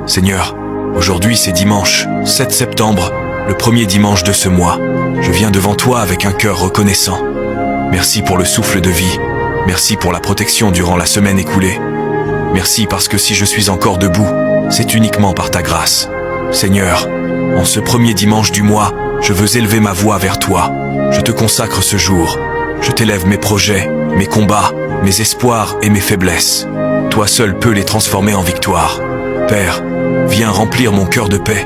Seigneur, aujourd'hui c'est dimanche, 7 septembre, le premier dimanche de ce mois. Je viens devant toi avec un cœur reconnaissant. Merci pour le souffle de vie. Merci pour la protection durant la semaine écoulée. Merci parce que si je suis encore debout, c'est uniquement par ta grâce. Seigneur, en ce premier dimanche du mois, je veux élever ma voix vers toi. Je te consacre ce jour. Je t'élève mes projets, mes combats, mes espoirs et mes faiblesses. Toi seul peux les transformer en victoire. Père, viens remplir mon cœur de paix.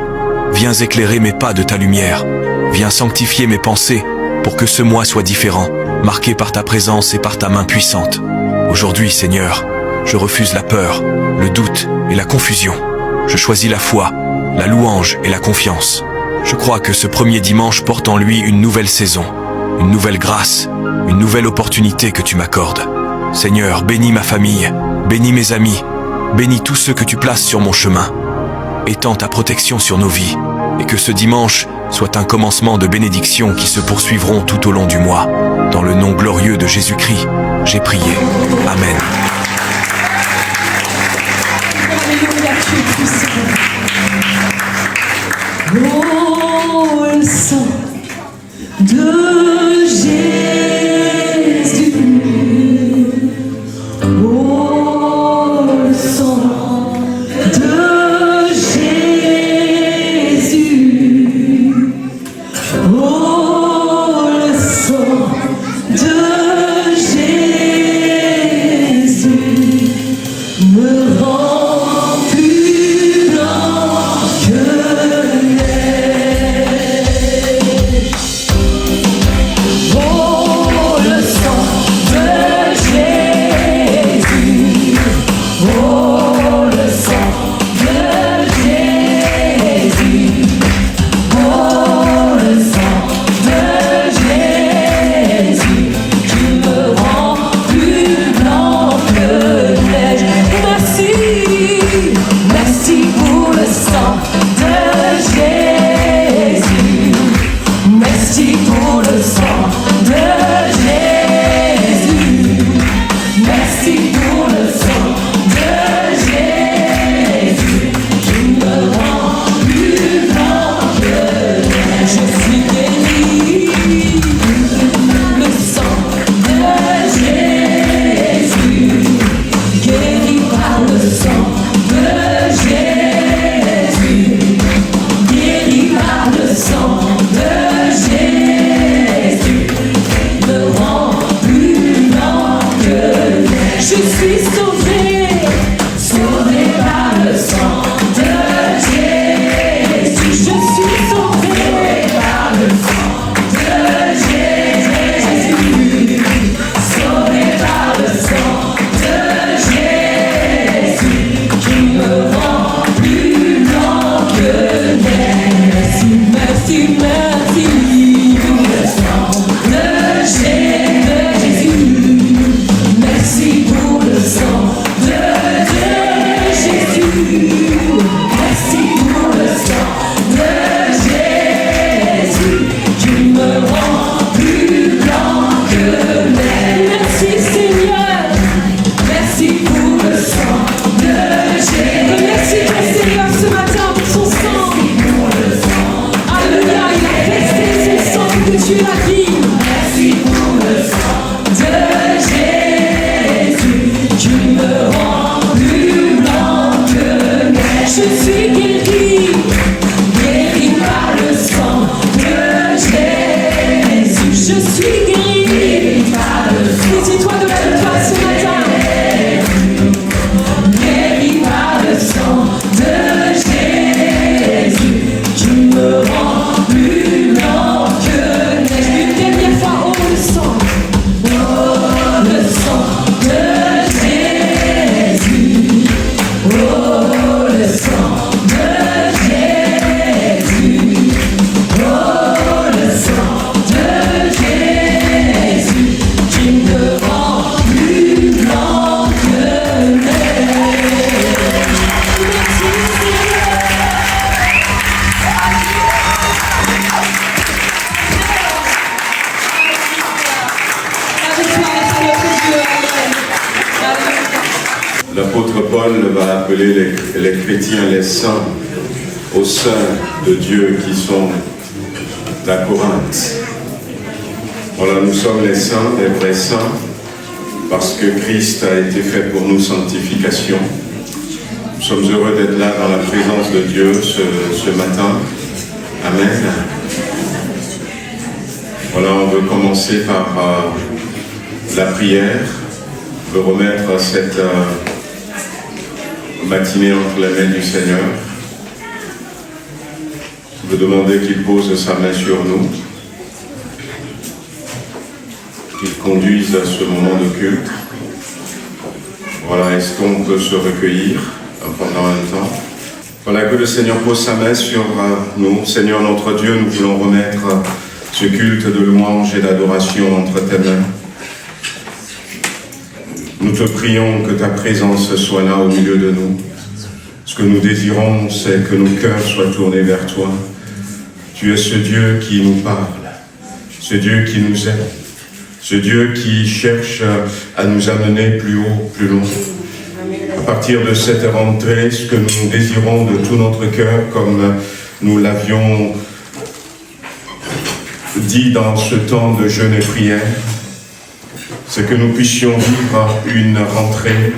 Viens éclairer mes pas de ta lumière. Viens sanctifier mes pensées pour que ce mois soit différent, marqué par ta présence et par ta main puissante. Aujourd'hui, Seigneur, je refuse la peur, le doute et la confusion. Je choisis la foi, la louange et la confiance. Je crois que ce premier dimanche porte en lui une nouvelle saison, une nouvelle grâce, une nouvelle opportunité que tu m'accordes. Seigneur, bénis ma famille, bénis mes amis, bénis tous ceux que tu places sur mon chemin. Étends ta protection sur nos vies, et que ce dimanche soit un commencement de bénédictions qui se poursuivront tout au long du mois. Dans le nom glorieux de Jésus-Christ, j'ai prié. Amen. Oh, le sang de Jésus. Oh, le sang de Jésus. Oh, le sang de Jésus me rend plus blanc que neige. Oh, le sang de Jésus. Oh, le sang de Jésus. Oh, le sang de Jésus qui me rend plus blanc que neige. Merci, merci pour le sang de Jésus. Merci pour le sang de Jésus. Merci pour le sang de Jésus qui me rend plus blanc que neige. Je suis guéri. Le sang de Jésus, guéri par le sang de Jésus, guéri par le sang de Jésus, me rend plus blanc que neige. Je suis sauvé, sauvé par le sang de Jésus. Je suis sauvé par le sang de Jésus, sauvé par le sang de Jésus qui me rend plus blanc que neige. Merci, merci, pour le sang de Jésus. Merci pour le sang de Jésus. Merci pour le sang de Jésus qui me rend plus blanc que neige. Merci Seigneur. Merci pour le sang de Jésus. Merci le Seigneur ce matin pour son sang. Alléluia, il a versé son sang que tu as dit. Merci pour le sang de Jésus qui me rend plus blanc que neige. Je suis guéri, guéri par le sang de Jésus. Je suis guéri par le sang. Dis-toi de tout toi ce matin. Guéri par le sang de Jésus qui me rend plus blanc que neige. Une dernière fois, oh le sang de Jésus. Oh le sang de Jésus. Oh le sang de Jésus qui me rend plus blanc que neige. Merci Seigneur. l'apôtre Paul va appeler les chrétiens les saints au sein de Dieu qui sont la Corinthe. Voilà, nous sommes les saints, les vrais saints, parce que Christ a été fait pour nous sanctification. Nous sommes heureux d'être là dans la présence de Dieu ce matin. Amen. Voilà, on veut commencer par la prière. On veut remettre cette matinée entre les mains du Seigneur. On veut demander qu'il pose sa main sur nous, qu'il conduise à ce moment de culte. Voilà, est-ce qu'on peut se recueillir pendant un temps? Voilà, que le Seigneur pose sa main sur nous. Seigneur notre Dieu, nous voulons remettre ce culte de louange et d'adoration entre tes mains. Nous te prions que ta présence soit là au milieu de nous. Ce que nous désirons, c'est que nos cœurs soient tournés vers toi. Tu es ce Dieu qui nous parle, ce Dieu qui nous aime, ce Dieu qui cherche à nous amener plus haut, plus loin. À partir de cette rentrée, ce que nous désirons de tout notre cœur, comme nous l'avions dit dans ce temps de jeûne et prière, c'est que nous puissions vivre une rentrée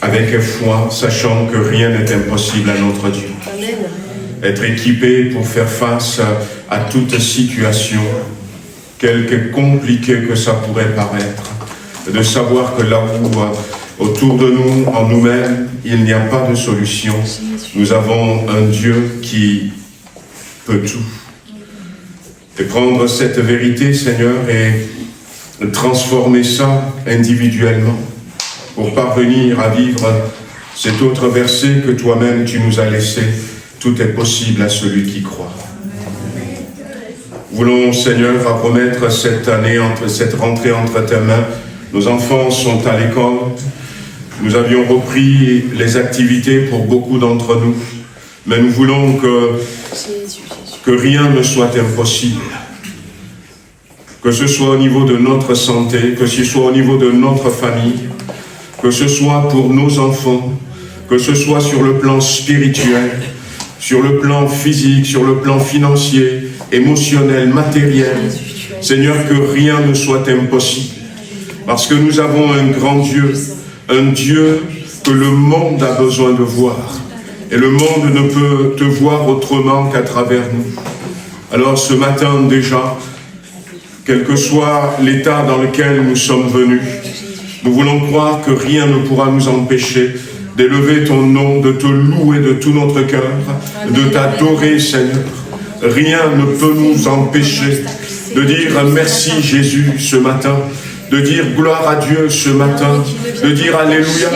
avec foi, sachant que rien n'est impossible à notre Dieu. Amen. Être équipé pour faire face à toute situation, quelque compliquée que ça pourrait paraître, de savoir que là où, autour de nous, en nous-mêmes, il n'y a pas de solution. Nous avons un Dieu qui peut tout. Et prendre cette vérité, Seigneur, et transformer ça individuellement pour parvenir à vivre cet autre verset que toi-même tu nous as laissé. Tout est possible à celui qui croit. Voulons, Seigneur, remettre cette année, cette rentrée entre tes mains. Nos enfants sont à l'école. Nous avions repris les activités pour beaucoup d'entre nous. Mais nous voulons que rien ne soit impossible. Que ce soit au niveau de notre santé, que ce soit au niveau de notre famille, que ce soit pour nos enfants, que ce soit sur le plan spirituel, sur le plan physique, sur le plan financier, émotionnel, matériel. Seigneur, que rien ne soit impossible. Parce que nous avons un grand Dieu, un Dieu que le monde a besoin de voir. Et le monde ne peut te voir autrement qu'à travers nous. Alors ce matin déjà, quel que soit l'état dans lequel nous sommes venus, nous voulons croire que rien ne pourra nous empêcher d'élever ton nom, de te louer de tout notre cœur, de t'adorer, Seigneur. Rien ne peut nous empêcher de dire merci Jésus ce matin, de dire gloire à Dieu ce matin, de dire alléluia,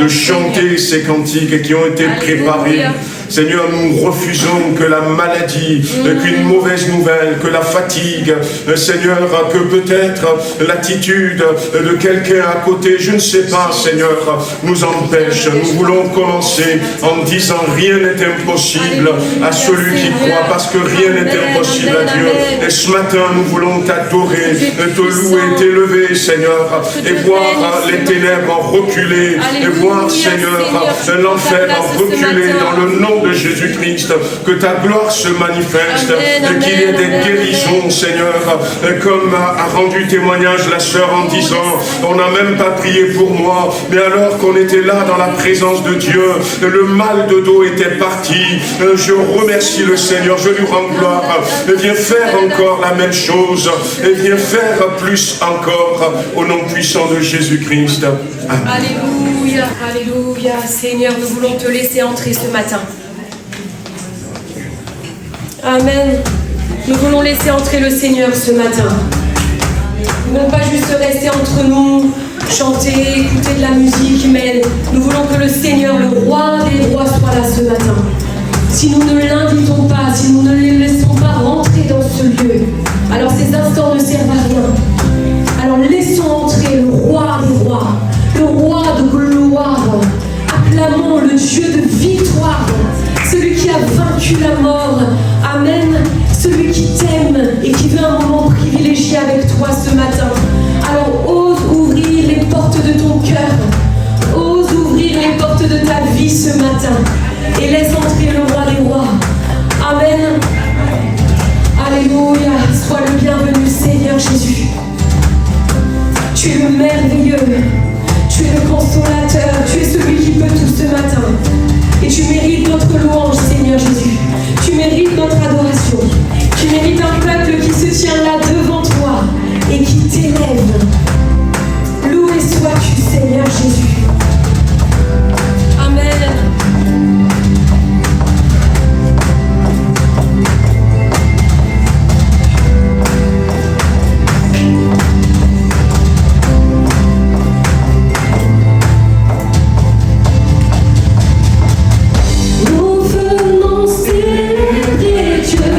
de chanter ces cantiques qui ont été préparés. Seigneur, nous refusons que la maladie, qu'une mauvaise nouvelle, que la fatigue, Seigneur, que peut-être l'attitude de quelqu'un à côté, je ne sais pas, Seigneur, nous empêche. Nous voulons commencer en disant rien n'est impossible à celui qui croit, parce que rien n'est impossible à Dieu. Et ce matin, nous voulons t'adorer, te louer, t'élever, Seigneur, et voir les ténèbres reculer, et voir, Seigneur, l'enfer reculer dans le nom de Jésus-Christ, que ta gloire se manifeste, qu'il y ait des guérisons, Seigneur, comme a rendu témoignage la sœur en disant, on n'a même pas prié pour moi, mais alors qu'on était là dans la présence de Dieu, le mal de dos était parti. Je remercie le Seigneur, je lui rends gloire, et viens faire encore la même chose, et viens faire plus encore, au nom puissant de Jésus-Christ. Amen. Alléluia, alléluia. Seigneur, nous voulons te laisser entrer ce matin. Amen. Nous voulons laisser entrer le Seigneur ce matin. Nous ne voulons pas juste rester entre nous, chanter, écouter de la musique, mais nous voulons que le Seigneur, le roi des rois, soit là ce matin. Si nous ne l'invitons pas, si nous ne les laissons pas rentrer dans ce lieu, alors ces instants ne servent à rien. Alors laissons entrer le roi des rois, le roi de gloire. Acclamons le Dieu de victoire, celui qui a vaincu la mort. Amen. Celui qui t'aime et qui veut un moment privilégié avec toi ce matin. Alors ose ouvrir les portes de ton cœur. Ose ce matin et laisse entrer le roi des rois. Amen. Alléluia. Sois le bienvenu, Seigneur Jésus. Tu es le merveilleux. Tu es le consolateur. Tu es celui qui peut tout ce matin. Et tu mérites notre louange, Seigneur Jésus. Tu mérites notre adoration. Tu mérites un peuple qui se tient là devant toi et qui t'élève. Loué sois-tu, Seigneur Jésus. Amen. Nous venons célébrer Dieu,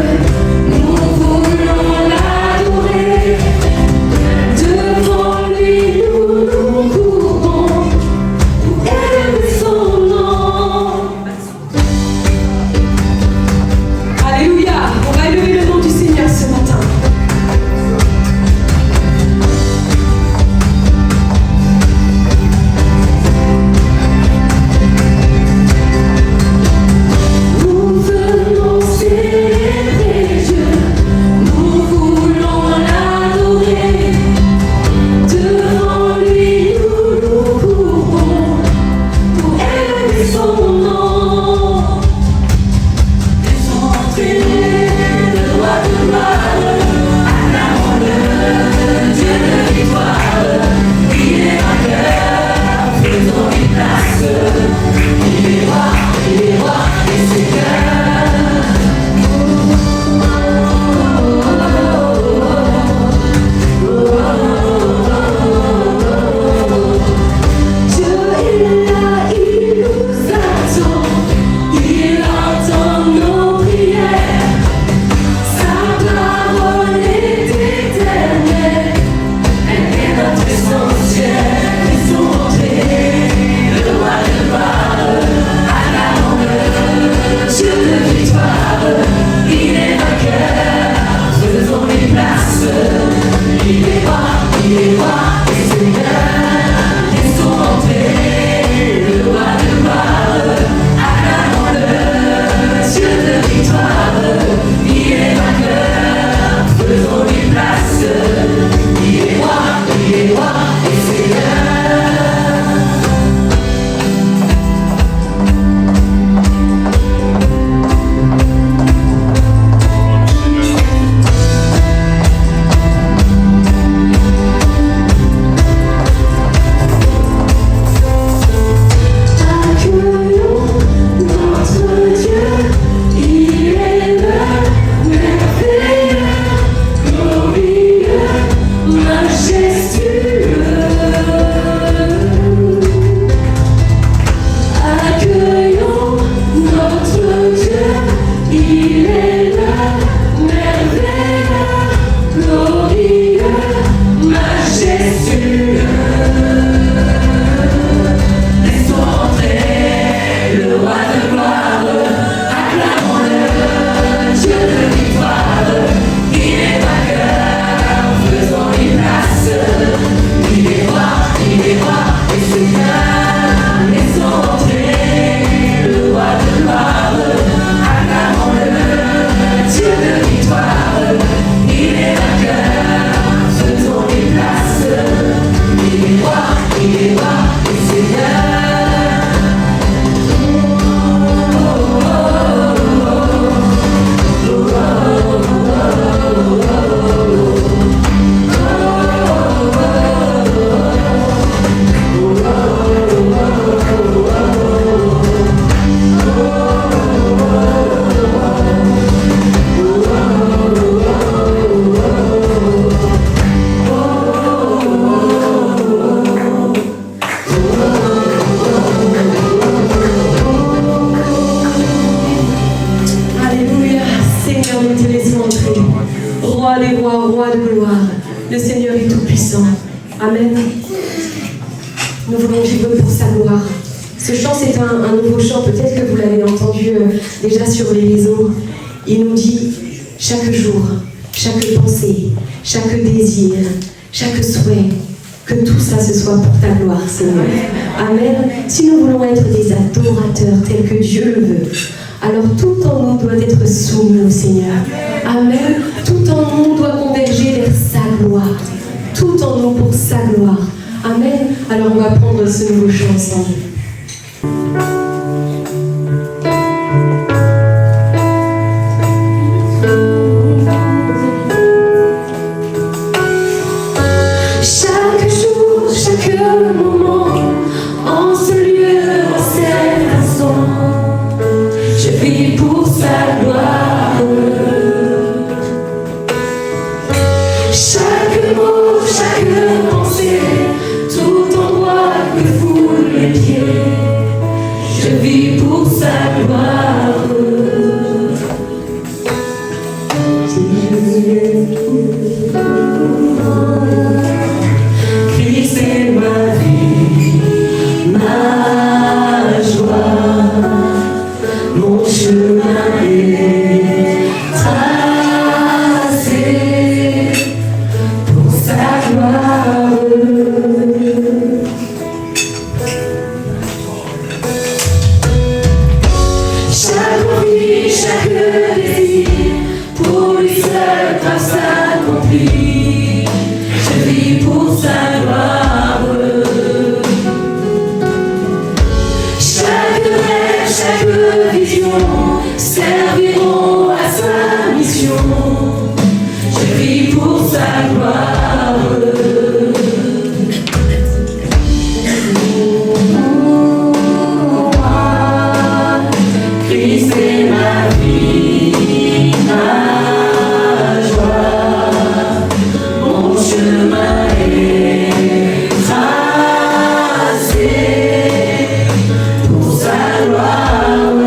nous voulons l'adorer. Devant lui nous courons pour élever son nom. Alléluia. On va élever le nom du Seigneur ce matin. Nous venons célébrer Dieu, nous voulons l'adorer. Devant lui nous courons pour élever son nom. Laissons entrer le roi de gloire, acclamons-le, Dieu de victoire. Il est vainqueur, faisons-lui place. Il est roi et Seigneur. Dieu est là, il nous attend, il entend nos prières. Sa parole est éternelle, elle est notre essentiel. Laissons entrer le roi de gloire, acclamons-le, Dieu de victoire. Il est vainqueur, faisons-lui place. Il est roi et Seigneur. Laissons entrer le roi de gloire, acclamons-le, Dieu de victoire. Il est vainqueur, faisons-lui place. Il est roi et Seigneur. Accueillons notre Dieu, il est le merveilleux, glorieux, majestueux. Accueillons notre Dieu, il est le merveilleux, glorieux, majestueux. Laissons entrer le roi de gloire, acclamons-le, Dieu de victoire. Il est vainqueur, faisons-lui place. Il est roi et Seigneur. Laissons entrer le roi de gloire, acclamons-le, Dieu de victoire. Il est vainqueur, faisons-lui place. Il est roi et Seigneur. Alléluia. Seigneur, nous te laissons entrer. Roi des rois, roi de gloire. Le Seigneur est tout-puissant. Amen. Nous voulons vivre pour sa gloire. Ce chant, c'est un nouveau chant. Peut-être que vous l'avez entendu déjà sur les réseaux. Il nous dit chaque jour, chaque pensée, chaque désir, chaque souhait, Que tout ça, ce soit pour ta gloire, Seigneur. Amen. Si nous voulons être des adorateurs tels que Dieu le veut, alors tout en nous doit être soumis au Seigneur. Amen. Tout en nous doit converger vers sa gloire. Tout en nous pour sa gloire. Amen. Alors on va prendre ce nouveau chant ensemble. Chaque jour, chaque moment, en ce lieu, en cet instant, je vis pour sa gloire. Chaque mot, chaque pensée, tout endroit que foulent les pieds, je vis pour sa gloire. Christ est ma vie, ma joie, mon chemin est tracé pour sa gloire. Chaque envie, chaque désir, pour lui seul grâce accomplie, je vis pour sa gloire. Chaque rêve, chaque vision serviront à sa mission, je vis pour sa gloire. Christ est ma vie, ma joie, mon chemin est tracé pour sa gloire.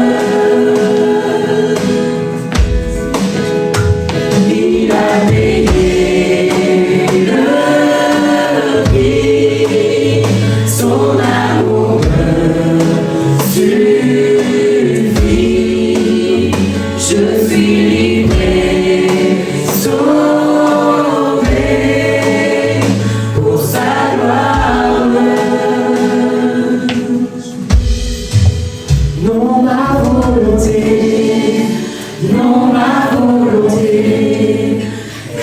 Il a payé le prix, son amour suffit. Je suis livré, sauvé pour sa gloire. Non ma volonté, non ma volonté,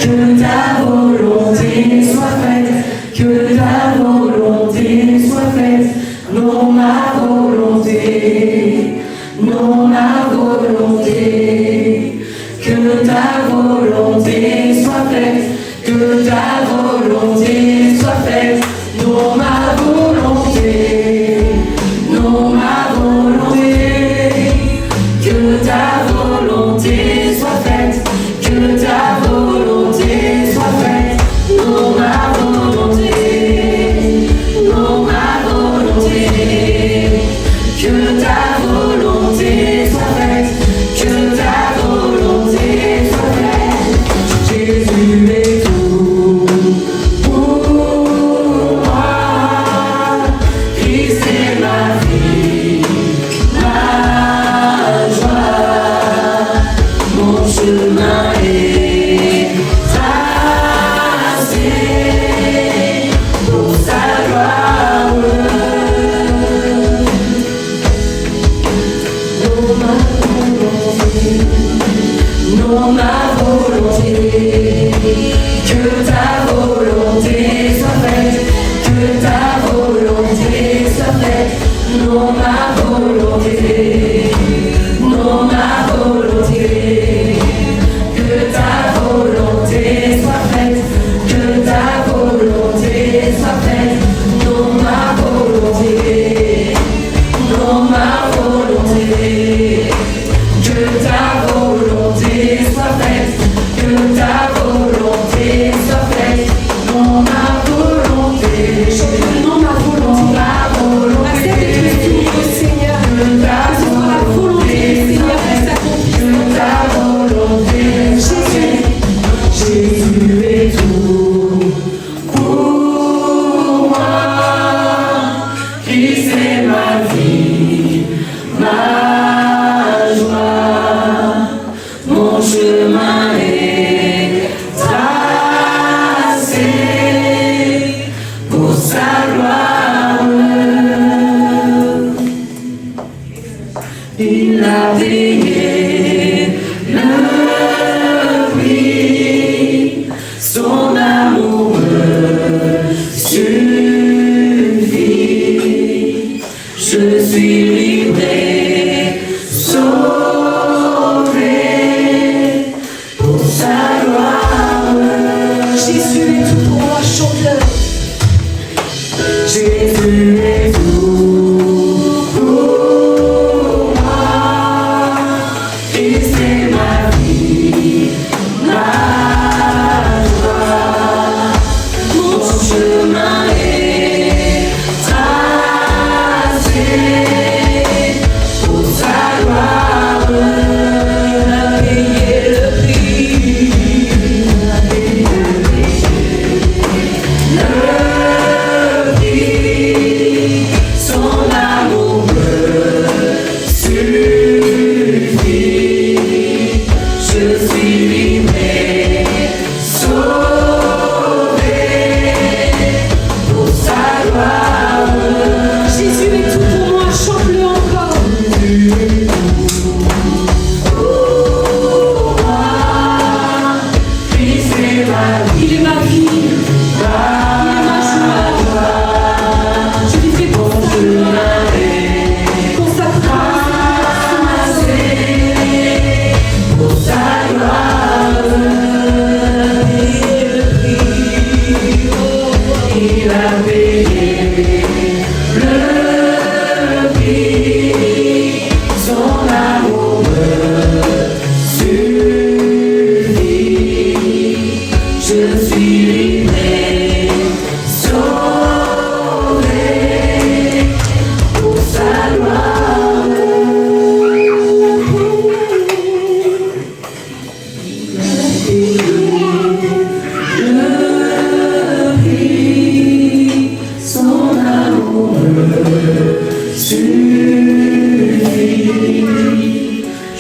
que ta volonté soit faite, que ta volonté soit faite. Non ma volonté, non ma volonté, que ta volonté soit faite, que ta volonté soit faite. Non ma volonté, non ma volonté, que ta volonté soit faite, que ta volonté soit faite. Non ma volonté, non ma volonté, que ta volonté soit faite, que ta volonté soit faite. Jésus est tout pour moi. Christ est ma vie, ma joie, mon chemin est tracé pour sa gloire. Non ma volonté, non ma volonté, que ta volonté soit faite, que ta volonté soit faite. Non ma volonté, non ma volonté, que ta volonté soit faite, que ta volonté soit faite. Non ma volonté, non ma volonté, que ta volonté soit faite, que ta volonté soit faite. Non ma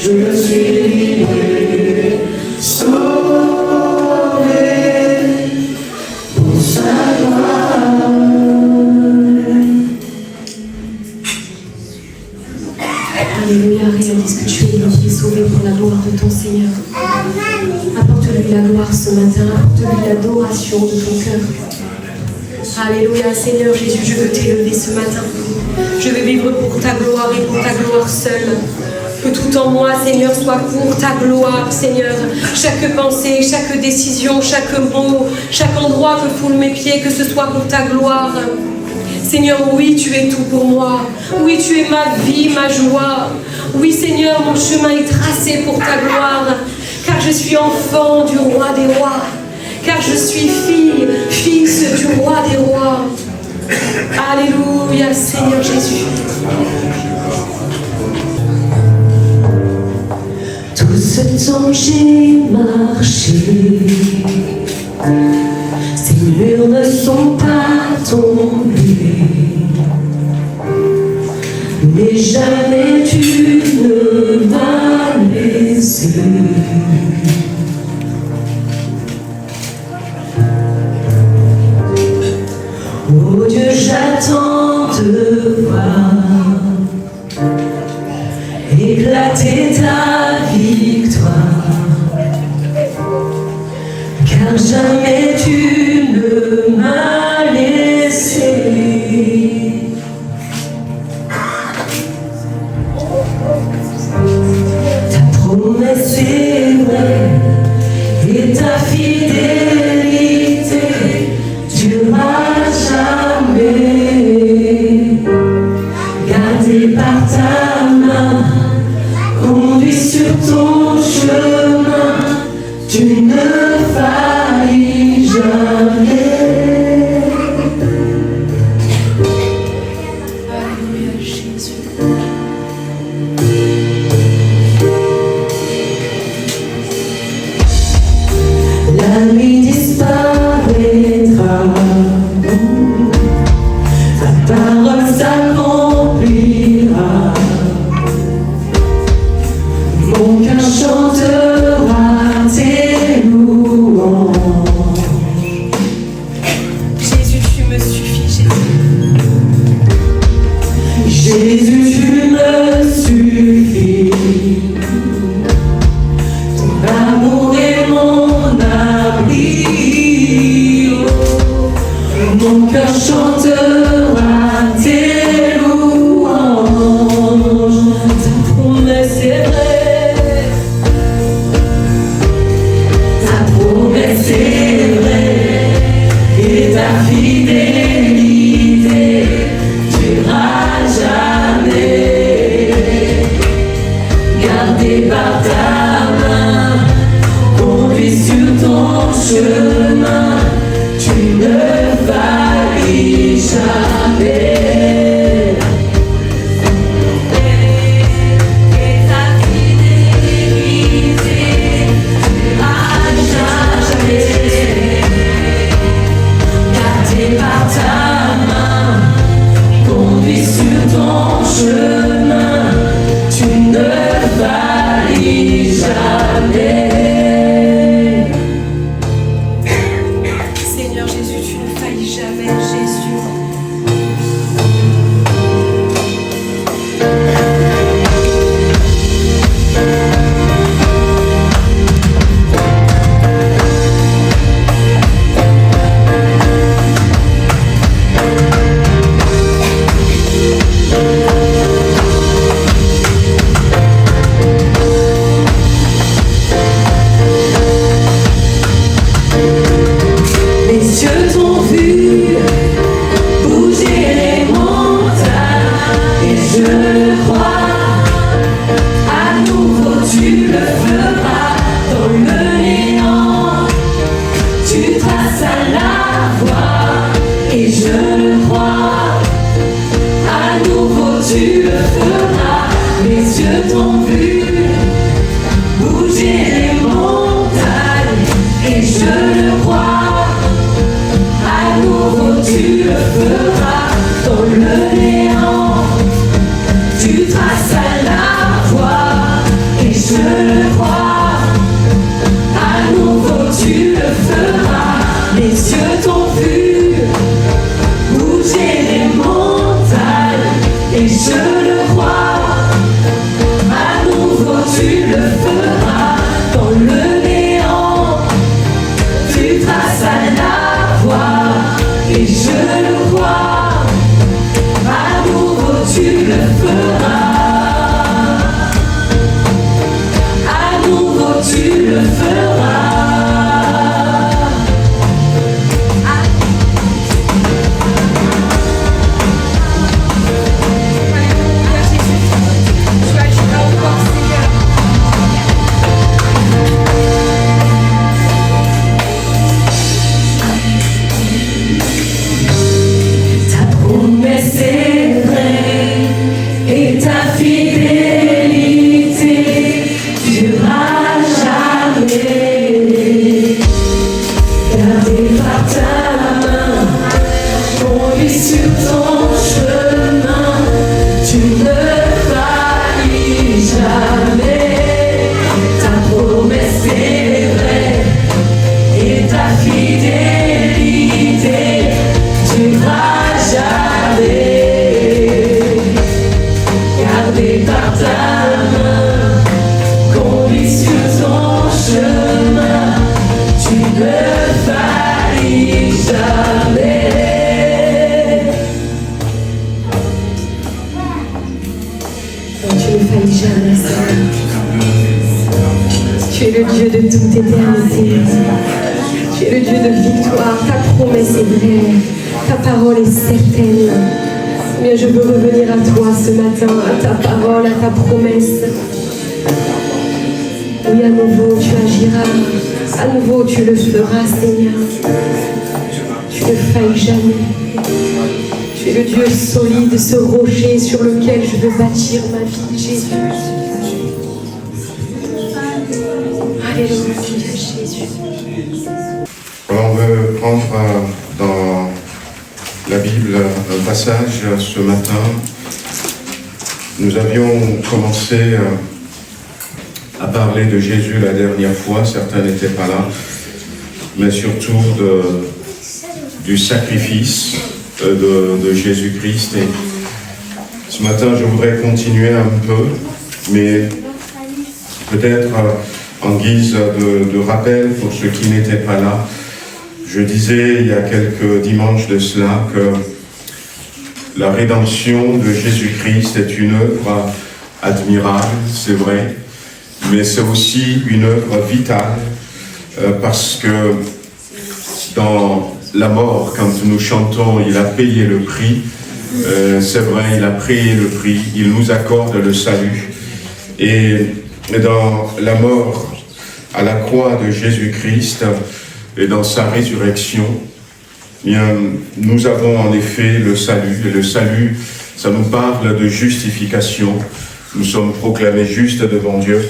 je suis livré, sauvé pour sa gloire. Alléluia, réalise que tu es lié, sauvé pour la gloire de ton Seigneur. Apporte-lui la gloire ce matin, apporte-lui l'adoration de ton cœur. Alléluia, Seigneur Jésus, je veux t'élever ce matin. Je veux vivre pour ta gloire et pour ta gloire seule. Que tout en moi, Seigneur, soit pour ta gloire, Seigneur. Chaque pensée, chaque décision, chaque mot, chaque endroit que foulent mes pieds, que ce soit pour ta gloire. Seigneur, oui, tu es tout pour moi. Oui, tu es ma vie, ma joie. Oui, Seigneur, mon chemin est tracé pour ta gloire. Car je suis enfant du roi des rois. Car je suis fille, fils du roi des rois. Alléluia, Seigneur Jésus. Tout ce temps j'ai marché, ces murs ne sont pas tombés, mais jamais tu ne m'as laissé. Oh Dieu, j'attends de voir éclater ta victoire, car jamais tu ne m'as laissé. Ta promesse est vraie et ta fidélité durera jamais. Gardé par ta main, conduit sur ton chemin, tu ne faillis jamais. Alléluia, Jésus. La nuit disparaîtra, ta parole s'accomplira. Mon cœur chantera tes louanges. Jésus, tu me suffis, Jésus. Jésus, tu me suffis. Ton amour est mon abri. Mon cœur chantera tes louanges. Ta promesse est vraie. Ta promesse est vraie. Et ta fidélité durera jamais. Gardé par ta main, conduit sur ton chemin, tu ne faillis jamais. Et ta fidélité durera jamais. Gardé par ta main, conduit sur ton chemin, tu ne faillis jamais. Seigneur Jésus, tu ne faillis jamais, Jésus. Les yeux t'ont vu bouger les montagnes, et je le crois, à nouveau tu le feras dans le néant. Tu traces à la voie, et je le crois, à nouveau tu le feras. Les yeux t'ont vu bouger les montagnes, et je le crois. À nouveau tu le feras dans le néant. Tu traces à la voie, et je Tu es le Dieu de toute éternité. Tu es le Dieu de victoire. Ta promesse est vraie. Ta parole est certaine. Mais je veux revenir à toi ce matin, à ta parole, à ta promesse. Oui, à nouveau, tu agiras. À nouveau, tu le feras, Seigneur. Tu ne failles jamais. Tu es le Dieu solide, ce rocher sur lequel je veux bâtir ma vie, Jésus. Alléluia, Jésus. Alors on veut prendre dans la Bible un passage ce matin. Nous avions commencé à parler de Jésus la dernière fois, certains n'étaient pas là, mais surtout du sacrifice de Jésus-Christ. Et ce matin, je voudrais continuer un peu, mais peut-être en guise de rappel pour ceux qui n'étaient pas là. Je disais il y a quelques dimanches de cela que la rédemption de Jésus-Christ est une œuvre admirable, c'est vrai, mais c'est aussi une œuvre vitale parce que dans la mort, quand nous chantons, il a payé le prix, c'est vrai, il a payé le prix, il nous accorde le salut. Et dans la mort à la croix de Jésus-Christ et dans sa résurrection, eh bien, nous avons en effet le salut. Et le salut, ça nous parle de justification. Nous sommes proclamés justes devant Dieu.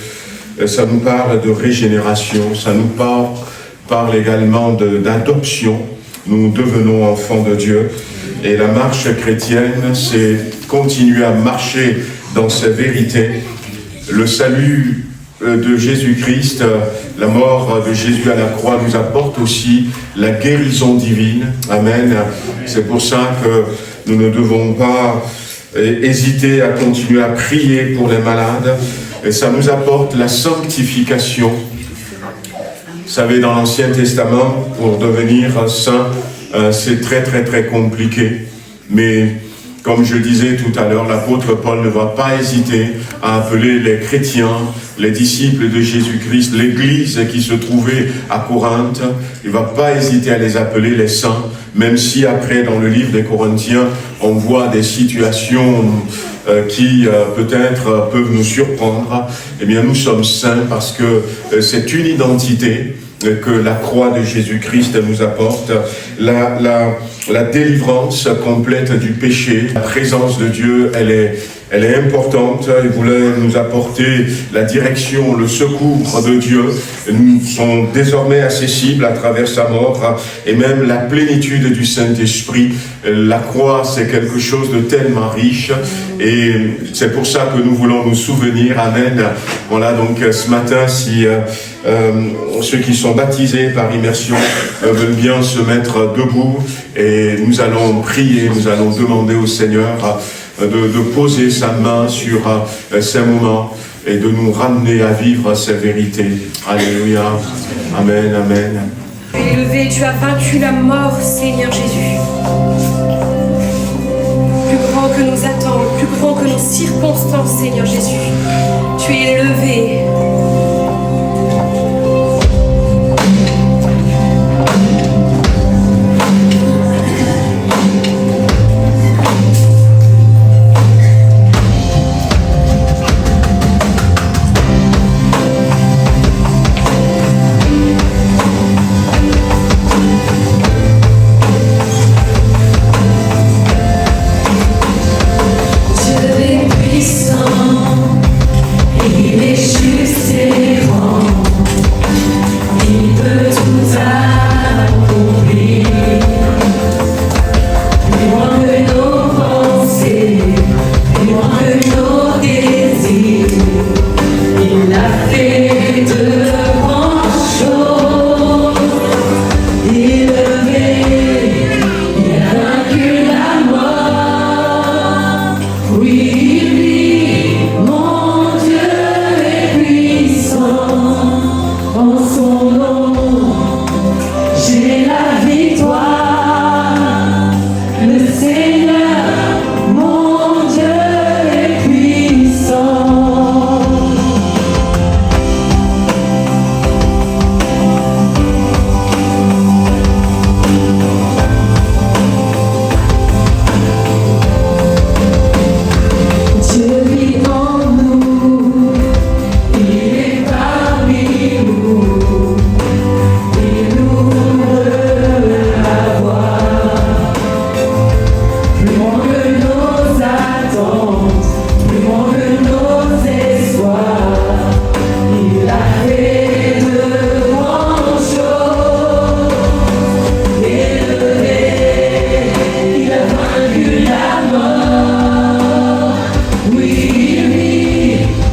Et ça nous parle de régénération. Ça nous parle également d'adoption. Nous devenons enfants de Dieu. Et la marche chrétienne, c'est continuer à marcher dans ces vérités. Le salut de Jésus-Christ, la mort de Jésus à la croix nous apporte aussi la guérison divine. Amen. C'est pour ça que nous ne devons pas hésiter à continuer à prier pour les malades. Et ça nous apporte la sanctification. Vous savez, dans l'Ancien Testament, pour devenir saint, c'est très compliqué. Mais comme je disais tout à l'heure, l'apôtre Paul ne va pas hésiter à appeler les chrétiens, les disciples de Jésus-Christ, l'église qui se trouvait à Corinthe. Il ne va pas hésiter à les appeler les saints, même si après, dans le livre des Corinthiens, on voit des situations qui peut-être peuvent nous surprendre. Eh bien, nous sommes saints parce que c'est une identité que la croix de Jésus-Christ nous apporte, la délivrance complète du péché. La présence de Dieu, elle est importante. Il voulait nous apporter la direction, le secours de Dieu. Nous sommes désormais accessibles à travers sa mort et même la plénitude du Saint-Esprit. La croix, c'est quelque chose de tellement riche et c'est pour ça que nous voulons nous souvenir. Amen. Voilà, donc ce matin, si ceux qui sont baptisés par immersion veulent bien se mettre debout et nous allons prier, nous allons demander au Seigneur de poser sa main sur ces moments et de nous ramener à vivre ces vérités. Alléluia. Amen, amen. Tu es élevé, tu as vaincu la mort, Seigneur Jésus. Plus grand que nos attentes, plus grand que nos circonstances, Seigneur Jésus. Tu es élevé. Il est juste et grand, il peut tout accomplir. Plus loin que nos pensées, plus loin que nos désirs, il a fait de grandes choses. Élevé, il a vaincu la mort. Oui, lui, mon Dieu est puissant. En son nom, j'ai la victoire. Le Seigneur, mon Dieu est puissant. Dieu vit en nous, il est parmi nous, il ouvre la voie. Plus loin que nos attentes, plus loin que nos espoirs, il a fait de grandes choses. Élevé, il a vaincu la mort. Oui, lui,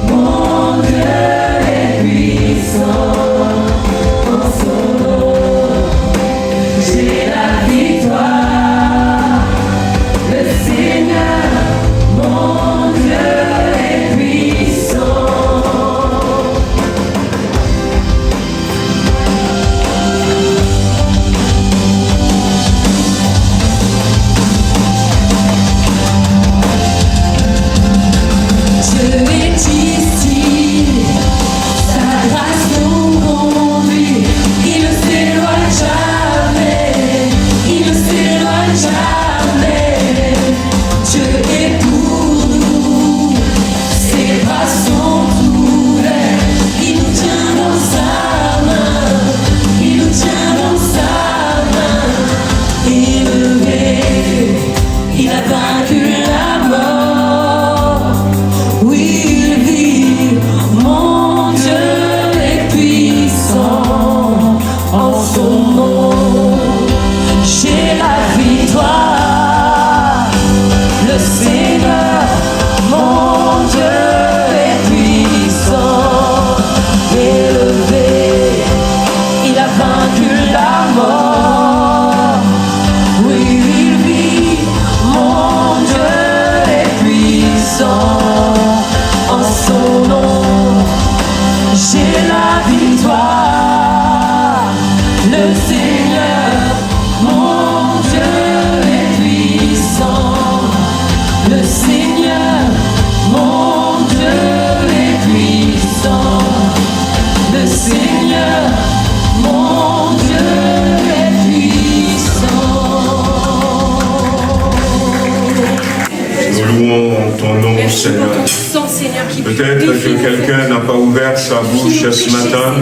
mon Dieu est puissant. En son nom, j'ai la victoire. Le Seigneur, mon Dieu est puissant. Dieu est ici, sa grâce nous conduit. Il ne s'éloigne jamais, il ne s'éloigne jamais. Dieu est pour nous, ses bras sont ouverts. Il nous tient dans sa main, il nous tient dans sa main. Élevé, il a vaincu la mort. Oui, il vit, mon Dieu est puissant. En son nom, j'ai la victoire. Le Seigneur, mon Dieu est puissant. Élevé, il a vaincu la mort. Oui, il vit, mon Dieu est puissant. En son nom, j'ai la victoire. Le Seigneur, mon Dieu est puissant. Le Seigneur, mon Dieu est puissant. Le Seigneur, mon Dieu est puissant. Nous louons ton nom, Merci pour Seigneur. ton sang, Seigneur, qui Peut-être purifie que nos quelqu'un vies. n'a pas ouvert sa bouche ce matin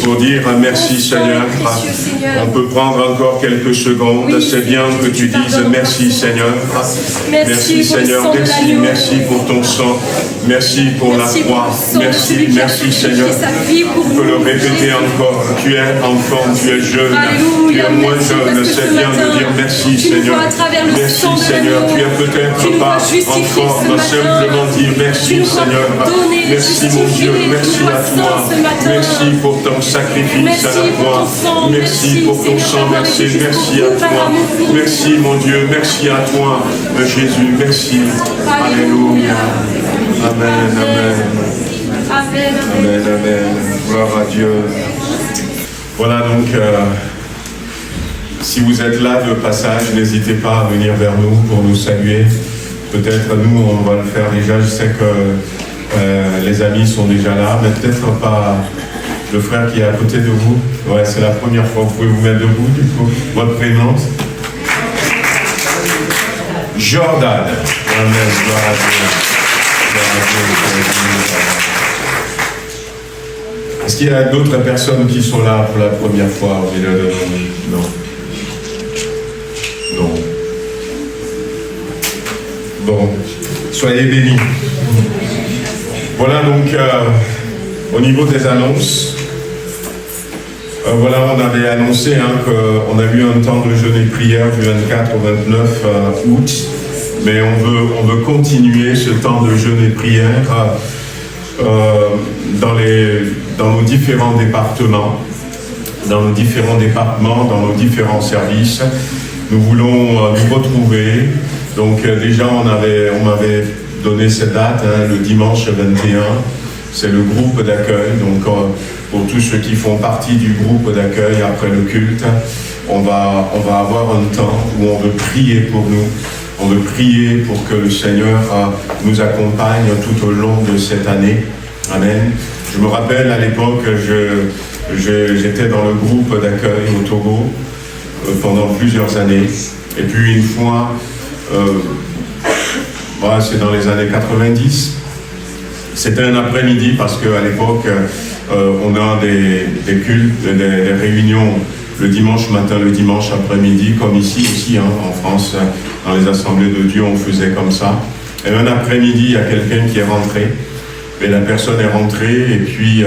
pour dire merci Seigneur. On peut prendre encore quelques secondes. C'est bien que tu dises merci Seigneur. Merci Seigneur. Merci, merci pour ton sang. Merci pour la croix. Merci, merci Seigneur. Tu peux le répéter encore. Tu es enfant, tu es jeune, tu es moins jeune. C'est bien de dire merci Seigneur. Merci Seigneur. Tu es peut-être pas en forme. Simplement dire merci Seigneur. Merci mon Dieu. Merci à toi. Merci pour ton sacrifice à la croix. Merci pour ton sang versé. Merci à toi. Merci mon Dieu. Merci à toi Jésus. Merci. Alléluia. Amen, amen. Amen, Amen, amen. Gloire à Dieu. Voilà donc, si vous êtes là de passage, n'hésitez pas à venir vers nous pour nous saluer. Peut-être nous, on va le faire déjà. Je sais que les amis sont déjà là, mais peut-être pas le frère qui est à côté de vous. Ouais, c'est la première fois. Vous pouvez vous mettre debout, du coup. Votre prénom? Jordan. Amen. Gloire à Dieu. Est-ce qu'il y a d'autres personnes qui sont là pour la première fois au milieu de nous? Non. Non. Bon, soyez bénis. Voilà donc Au niveau des annonces, voilà, on avait annoncé qu'on a eu un temps de jeûne et prière du 24 au 29 août, mais on veut continuer ce temps de jeûne et prière dans nos différents départements, dans nos différents services. Nous voulons nous retrouver. Donc déjà, on m'avait donné cette date, le dimanche 21. C'est le groupe d'accueil. Donc pour tous ceux qui font partie du groupe d'accueil après le culte, on va avoir un temps où on veut prier pour nous. On veut prier pour que le Seigneur nous accompagne tout au long de cette année. Amen. Je me rappelle à l'époque, j'étais dans le groupe d'accueil au Togo pendant plusieurs années. Et puis une fois, c'est dans les années 90, c'était un après-midi parce qu'à l'époque, on a des cultes, des réunions le dimanche matin, le dimanche après-midi, comme ici aussi, en France, dans les assemblées de Dieu, on faisait comme ça. Et un après-midi, il y a quelqu'un qui est rentré, et la personne est rentrée, et puis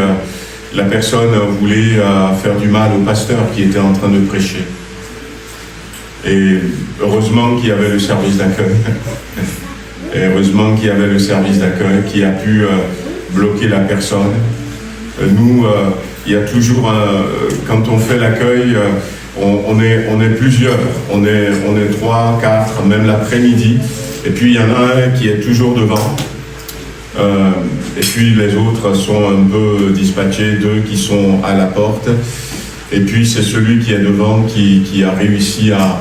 la personne voulait faire du mal au pasteur qui était en train de prêcher. Et heureusement qu'il y avait le service d'accueil. Et heureusement qu'il y avait le service d'accueil qui a pu bloquer la personne. Nous, il y a toujours, quand on fait l'accueil, on est plusieurs. On est 3, 4, même l'après-midi. Et puis il y en a un qui est toujours devant. Et puis les autres sont un peu dispatchés, 2 qui sont à la porte. Et puis c'est celui qui est devant qui a réussi à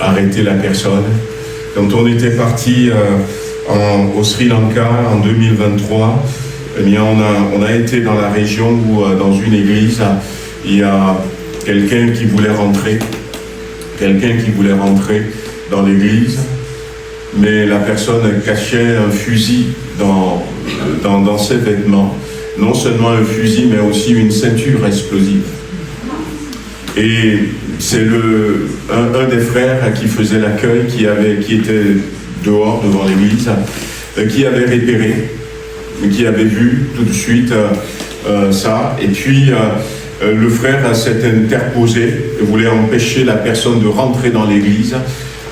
arrêter la personne. Quand on était parti au Sri Lanka en 2023, eh bien on a été dans la région où dans une église, il y a quelqu'un qui voulait rentrer dans l'église, mais la personne cachait un fusil dans ses vêtements, non seulement un fusil mais aussi une ceinture explosive. Et c'est un des frères qui faisait l'accueil, qui était dehors devant l'église, qui avait repéré, qui avait vu tout de suite ça. Et puis le frère s'est interposé, voulait empêcher la personne de rentrer dans l'église.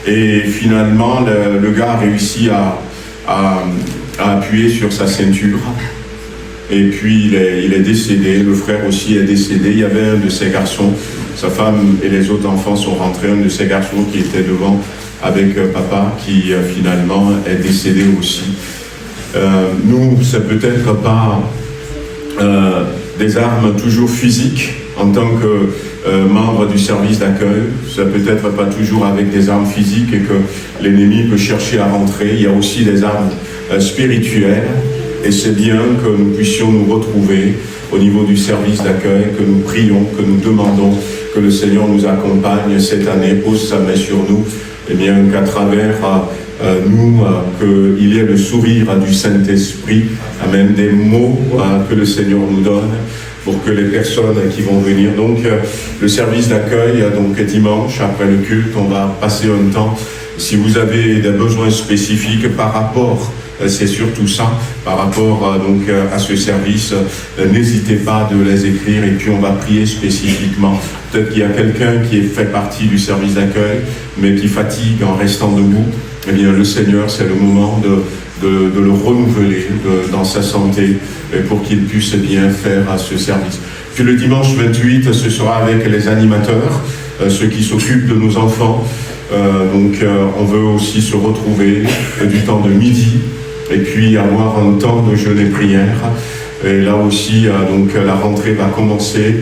Et finalement, le gars a réussi à appuyer sur sa ceinture. Et puis il est décédé, le frère aussi est décédé. Il y avait un de ses garçons, sa femme et les autres enfants sont rentrés, un de ses garçons qui était devant avec papa, qui finalement est décédé aussi. Nous, c'est peut-être pas des armes toujours physiques en tant que membre du service d'accueil, c'est peut-être pas toujours avec des armes physiques et que l'ennemi peut chercher à rentrer. Il y a aussi des armes spirituelles. Et c'est bien que nous puissions nous retrouver au niveau du service d'accueil, que nous prions, que nous demandons que le Seigneur nous accompagne cette année, pose sa main sur nous, et bien qu'à travers nous, qu'il y ait le sourire du Saint-Esprit, amen, des mots que le Seigneur nous donne pour que les personnes qui vont venir. Donc le service d'accueil, donc dimanche, après le culte, on va passer un temps. Si vous avez des besoins spécifiques par rapport, c'est surtout ça, par rapport donc à ce service, n'hésitez pas de les écrire et puis on va prier spécifiquement. Peut-être qu'il y a quelqu'un qui fait partie du service d'accueil, mais qui fatigue en restant debout. Eh bien, le Seigneur, c'est le moment de le renouveler dans sa santé et pour qu'il puisse bien faire à ce service. Puis le dimanche 28, ce sera avec les animateurs, ceux qui s'occupent de nos enfants. On veut aussi se retrouver du temps de midi et puis avoir un temps de jeûne et prière. Et là aussi, la rentrée va commencer.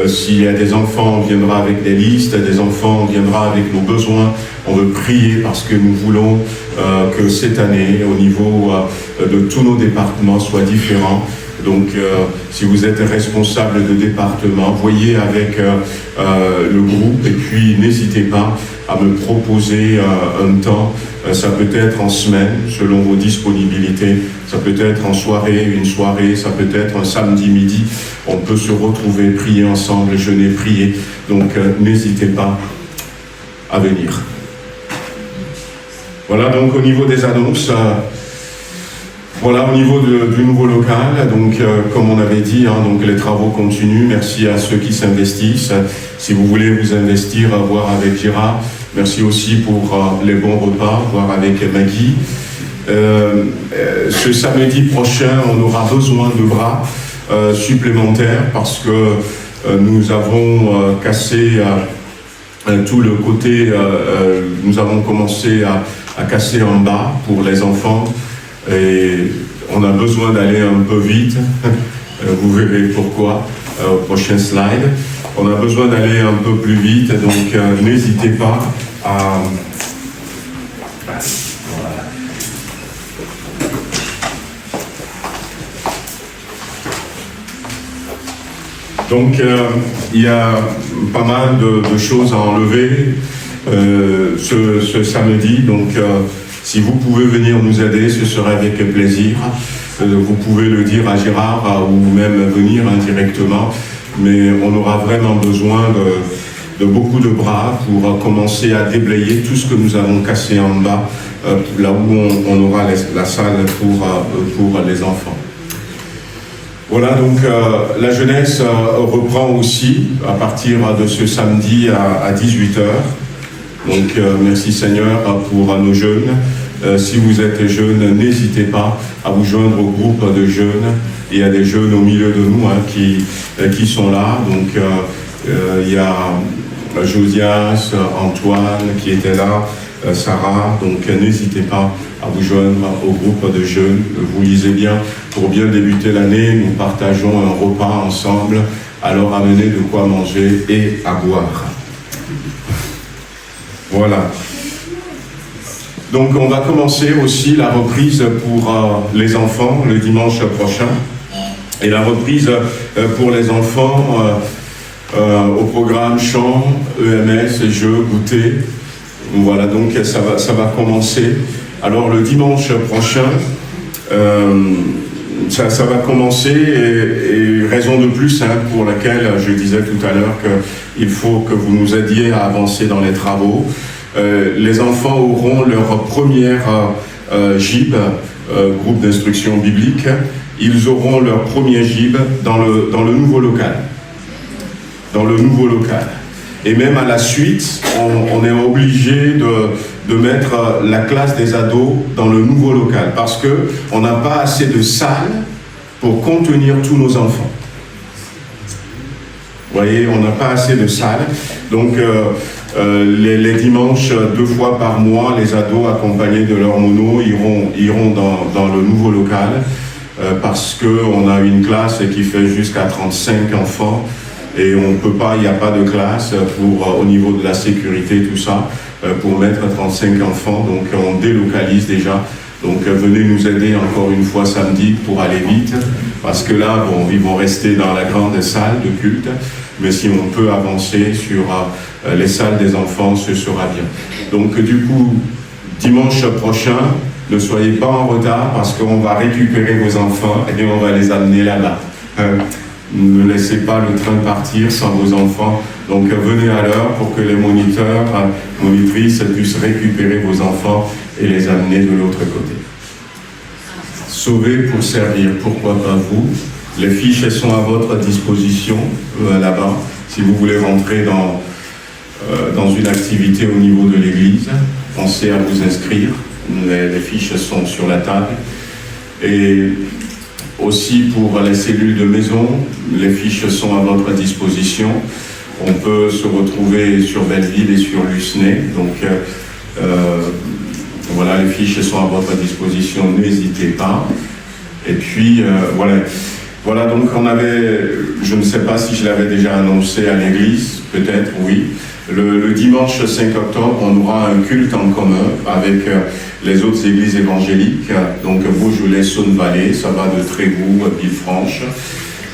S'il y a des enfants, on viendra avec des listes, des enfants, on viendra avec nos besoins. On veut prier parce que nous voulons que cette année, au niveau de tous nos départements, soit différent. Donc, si vous êtes responsable de département, voyez avec le groupe et puis n'hésitez pas à me proposer un temps. Ça peut être en semaine, selon vos disponibilités. Ça peut être en soirée, une soirée. Ça peut être un samedi midi. On peut se retrouver, prier ensemble, jeûner, prier. Donc, n'hésitez pas à venir. Voilà, donc au niveau des annonces, Voilà, au niveau du nouveau local, donc comme on avait dit, donc les travaux continuent. Merci à ceux qui s'investissent. Si vous voulez vous investir, voir avec Gérard. Merci aussi pour les bons repas, voir avec Maggie. Ce samedi prochain, on aura besoin de bras supplémentaires parce que nous avons cassé tout le côté, nous avons commencé à casser en bas pour les enfants. Et on a besoin d'aller un peu vite, vous verrez pourquoi au prochain slide. On a besoin d'aller un peu plus vite, donc n'hésitez pas à... Voilà. Donc il y a pas mal de choses à enlever ce samedi, donc si vous pouvez venir nous aider, ce serait avec plaisir. Vous pouvez le dire à Gérard ou même venir indirectement, mais on aura vraiment besoin de beaucoup de bras pour commencer à déblayer tout ce que nous avons cassé en bas, là où on aura la salle pour les enfants. Voilà, donc la jeunesse reprend aussi à partir de ce samedi à 18h. Donc merci Seigneur pour nos jeunes. Si vous êtes jeunes, n'hésitez pas à vous joindre au groupe de jeunes. Il y a des jeunes au milieu de nous qui sont là. Donc il y a Josias, Antoine qui était là, Sarah. Donc n'hésitez pas à vous joindre au groupe de jeunes. Vous lisez bien, pour bien débuter l'année, nous partageons un repas ensemble. Alors amenez de quoi manger et à boire. Voilà. Donc on va commencer aussi la reprise pour les enfants le dimanche prochain. Et la reprise pour les enfants au programme chant, EMS, jeux, goûter. Voilà, donc ça va commencer. Alors le dimanche prochain, ça va commencer et raison de plus pour laquelle je disais tout à l'heure qu'il faut que vous nous aidiez à avancer dans les travaux. Les enfants auront leur première gib, groupe d'instruction biblique. Ils auront leur premier gib dans le nouveau local. Dans le nouveau local. Et même à la suite, on est obligé de mettre la classe des ados dans le nouveau local parce qu'on n'a pas assez de salles pour contenir tous nos enfants. Vous voyez, on n'a pas assez de salles. Donc, les dimanches, 2 fois par mois, les ados accompagnés de leur mono iront dans le nouveau local parce qu'on a une classe qui fait jusqu'à 35 enfants et on peut pas, il n'y a pas de classe au niveau de la sécurité, tout ça, pour mettre 35 enfants. Donc on délocalise déjà. Donc venez nous aider encore une fois samedi pour aller vite parce que là, bon, ils vont rester dans la grande salle de culte. Mais si on peut avancer sur les salles des enfants, ce sera bien. Donc du coup, dimanche prochain, ne soyez pas en retard parce qu'on va récupérer vos enfants et on va les amener là-bas. Ne laissez pas le train partir sans vos enfants. Donc venez à l'heure pour que les moniteurs, monitrices puissent récupérer vos enfants et les amener de l'autre côté. Sauver pour servir, pourquoi pas vous? Les fiches sont à votre disposition là-bas, si vous voulez rentrer dans une activité au niveau de l'église. Pensez à vous inscrire, les fiches sont sur la table. Et aussi pour les cellules de maison, les fiches sont à votre disposition. On peut se retrouver sur Belleville et sur Lucenay. Donc voilà, les fiches sont à votre disposition, n'hésitez pas. Et puis voilà. Voilà, donc on avait, je ne sais pas si je l'avais déjà annoncé à l'église, peut-être, oui. Le dimanche 5 octobre, on aura un culte en commun avec les autres églises évangéliques, donc Beaujolais, Saône-Vallée, ça va de Trévoux, Villefranche.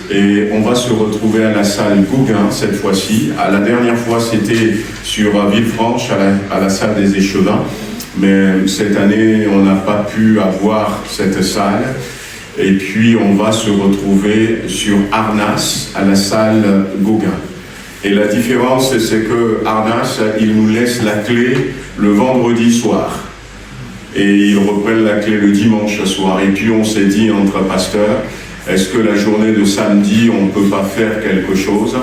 Et on va se retrouver à la salle Gauguin cette fois-ci. La dernière fois, c'était sur Villefranche, à la salle des Échevins. Mais cette année, on n'a pas pu avoir cette salle. Et puis, on va se retrouver sur Arnas, à la salle Gauguin. Et la différence, c'est que Arnas, il nous laisse la clé le vendredi soir. et ils reprennent la clé le dimanche soir. Et puis on s'est dit entre pasteurs, est-ce que la journée de samedi, on ne peut pas faire quelque chose?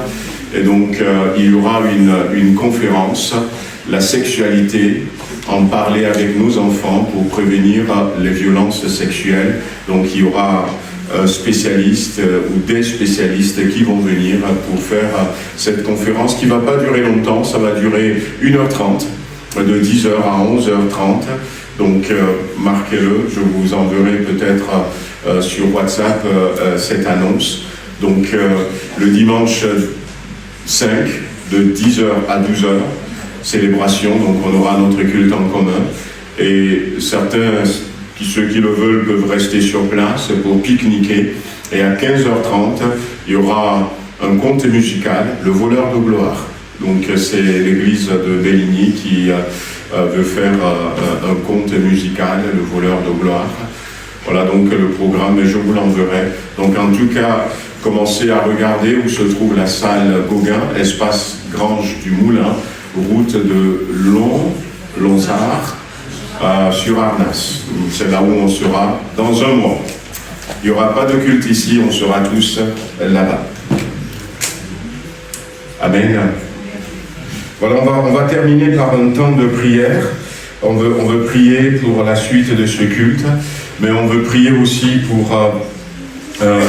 Et donc il y aura une conférence, la sexualité, en parler avec nos enfants pour prévenir les violences sexuelles. Donc il y aura un spécialiste ou des spécialistes qui vont venir pour faire cette conférence qui ne va pas durer longtemps, ça va durer 1h30, de 10h à 11h30. Donc marquez-le, je vous enverrai peut-être sur WhatsApp cette annonce. Donc le dimanche 5, de 10h à 12h, célébration, donc on aura notre culte en commun. Et certains, ceux qui le veulent, peuvent rester sur place pour pique-niquer. Et à 15h30, il y aura un conte musical, Le Voleur de Gloire. Donc c'est l'église de Belligny qui veut faire un conte musical, Le Voleur de Gloire. Voilà donc le programme, et je vous l'enverrai. Donc en tout cas, commencez à regarder où se trouve la salle Gauguin, espace Grange du Moulin, route de Lonzard, sur Arnas. C'est là où on sera dans un mois. Il n'y aura pas de culte ici, on sera tous là-bas. Amen. Voilà, on va terminer par un temps de prière. On veut prier pour la suite de ce culte, mais on veut prier aussi pour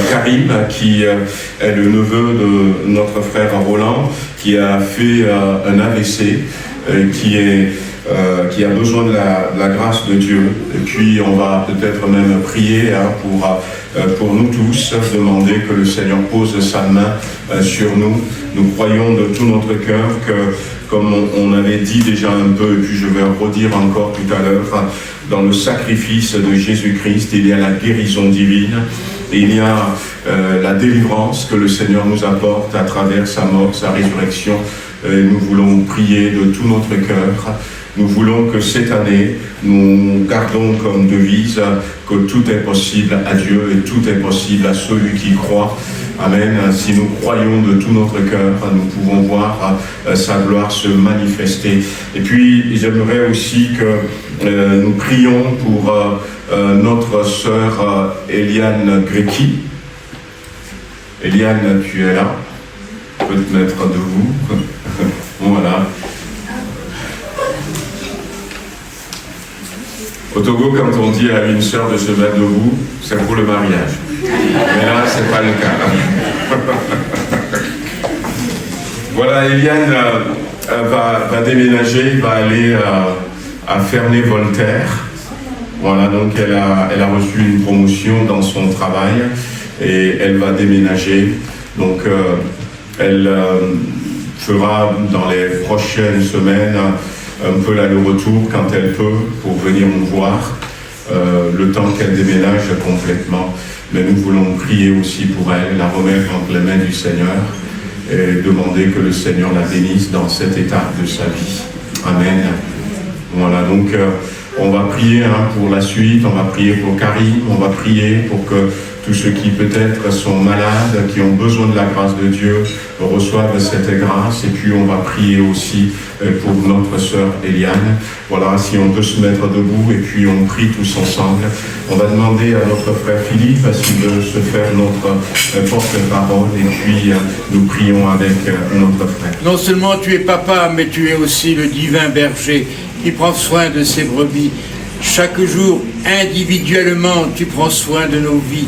Karim, qui est le neveu de notre frère Roland, qui a fait un AVC, qui a besoin de la grâce de Dieu. Et puis on va peut-être même prier pour nous tous, demander que le Seigneur pose sa main sur nous. Nous croyons de tout notre cœur que, comme on avait dit déjà un peu, et puis je vais redire encore tout à l'heure, dans le sacrifice de Jésus-Christ, il y a la guérison divine, et il y a la délivrance que le Seigneur nous apporte à travers sa mort, sa résurrection. Et nous voulons prier de tout notre cœur. Nous voulons que cette année, nous gardons comme devise que tout est possible à Dieu et tout est possible à celui qui croit. Amen. Si nous croyons de tout notre cœur, nous pouvons voir sa gloire se manifester. Et puis, j'aimerais aussi que nous prions pour notre sœur Eliane Grecki. Eliane, tu es là. Tu peux te mettre debout. Voilà. Au Togo, quand on dit à une sœur de se mettre debout, c'est pour le mariage. Mais là, c'est pas le cas. Voilà, Eliane va déménager, va aller à Ferney-Voltaire. Voilà, donc elle a reçu une promotion dans son travail et elle va déménager. Donc elle fera dans les prochaines semaines un peu l'aller-retour quand elle peut pour venir nous voir, le temps qu'elle déménage complètement. Mais nous voulons prier aussi pour elle, la remettre entre les mains du Seigneur et demander que le Seigneur la bénisse dans cette étape de sa vie. Amen. Voilà, donc on va prier pour la suite, on va prier pour Karim, on va prier pour que tous ceux qui peut-être sont malades, qui ont besoin de la grâce de Dieu, reçoivent cette grâce. Et puis on va prier aussi pour notre sœur Eliane. Voilà, si on peut se mettre debout et puis on prie tous ensemble. On va demander à notre frère Philippe s'il veut se faire notre porte-parole et puis nous prions avec notre frère. Non seulement tu es papa, mais tu es aussi le divin berger qui prend soin de ses brebis. Chaque jour, individuellement, tu prends soin de nos vies.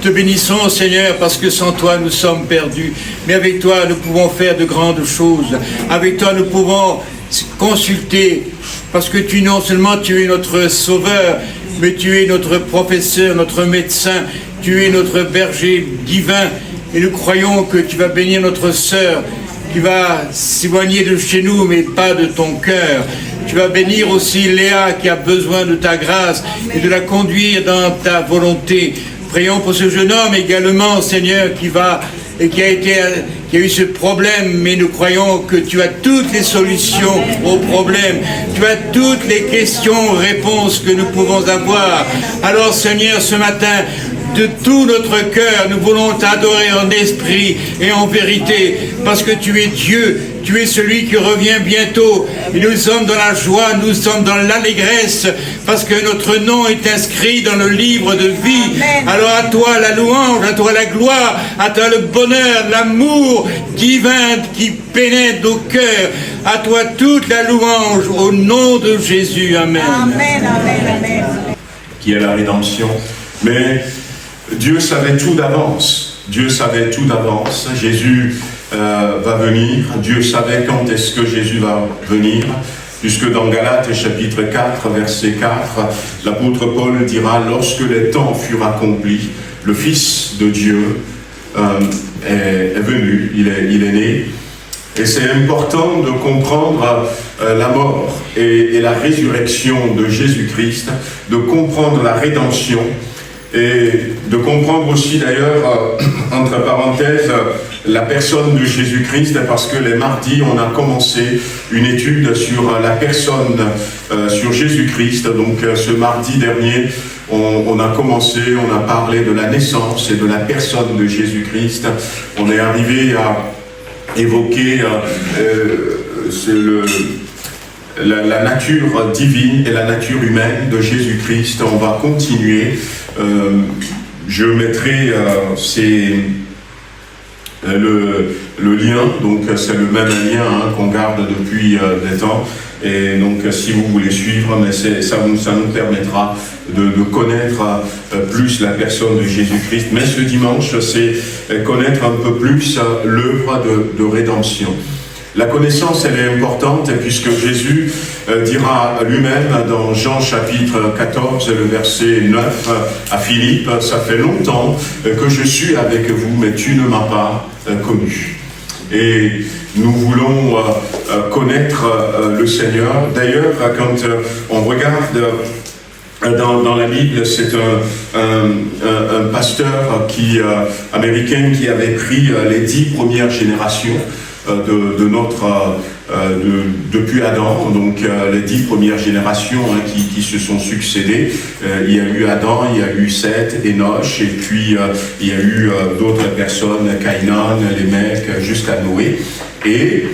Te bénissons, Seigneur, parce que sans toi, nous sommes perdus. Mais avec toi, nous pouvons faire de grandes choses. Avec toi, nous pouvons consulter, parce que non seulement tu es notre sauveur, mais tu es notre professeur, notre médecin, tu es notre berger divin. Et nous croyons que tu vas bénir notre sœur, qui va s'éloigner de chez nous, mais pas de ton cœur. Tu vas bénir aussi Léa, qui a besoin de ta grâce et de la conduire dans ta volonté. Prions pour ce jeune homme également, Seigneur, qui a eu ce problème, mais nous croyons que tu as toutes les solutions aux problèmes. Tu as toutes les questions, réponses que nous pouvons avoir. Alors, Seigneur, ce matin, de tout notre cœur, nous voulons t'adorer en esprit et en vérité, parce que tu es Dieu, Tu es celui qui revient bientôt. Et nous sommes dans la joie, nous sommes dans l'allégresse, parce que notre nom est inscrit dans le livre de vie. Alors à toi la louange, à toi la gloire, à toi le bonheur, l'amour divin qui pénètre nos cœurs. À toi toute la louange, au nom de Jésus. Amen. Amen, amen, amen. Qui est la rédemption. Mais Dieu savait tout d'avance. Dieu savait tout d'avance. Jésus va venir. Dieu savait quand est-ce que Jésus va venir. Puisque dans Galates chapitre 4, verset 4, l'apôtre Paul dira « Lorsque les temps furent accomplis, le Fils de Dieu est venu, il est né. » Et c'est important de comprendre la mort et la résurrection de Jésus-Christ, de comprendre la rédemption et de comprendre aussi d'ailleurs, entre parenthèses, la personne de Jésus-Christ, parce que les mardis, on a commencé une étude sur la personne, sur Jésus-Christ. Donc ce mardi dernier, on a commencé, on a parlé de la naissance et de la personne de Jésus-Christ. On est arrivé à évoquer la nature divine et la nature humaine de Jésus-Christ. On va continuer. Je mettrai le lien, donc c'est le même lien qu'on garde depuis des temps. Et donc si vous voulez suivre, mais ça nous permettra de connaître plus la personne de Jésus-Christ. Mais ce dimanche, c'est connaître un peu plus l'œuvre de rédemption. La connaissance, elle est importante, puisque Jésus dira lui-même dans Jean chapitre 14, le verset 9 à Philippe, « Ça fait longtemps que je suis avec vous, mais tu ne m'as pas connu. » Et nous voulons connaître le Seigneur. D'ailleurs, quand on regarde dans la Bible, c'est un pasteur américain qui avait pris les 10 premières générations depuis Adam, donc les 10 premières générations qui se sont succédées. Il y a eu Adam, il y a eu Seth, Enoch, et puis il y a eu d'autres personnes, Caïnan, les mecs, jusqu'à Noé. Et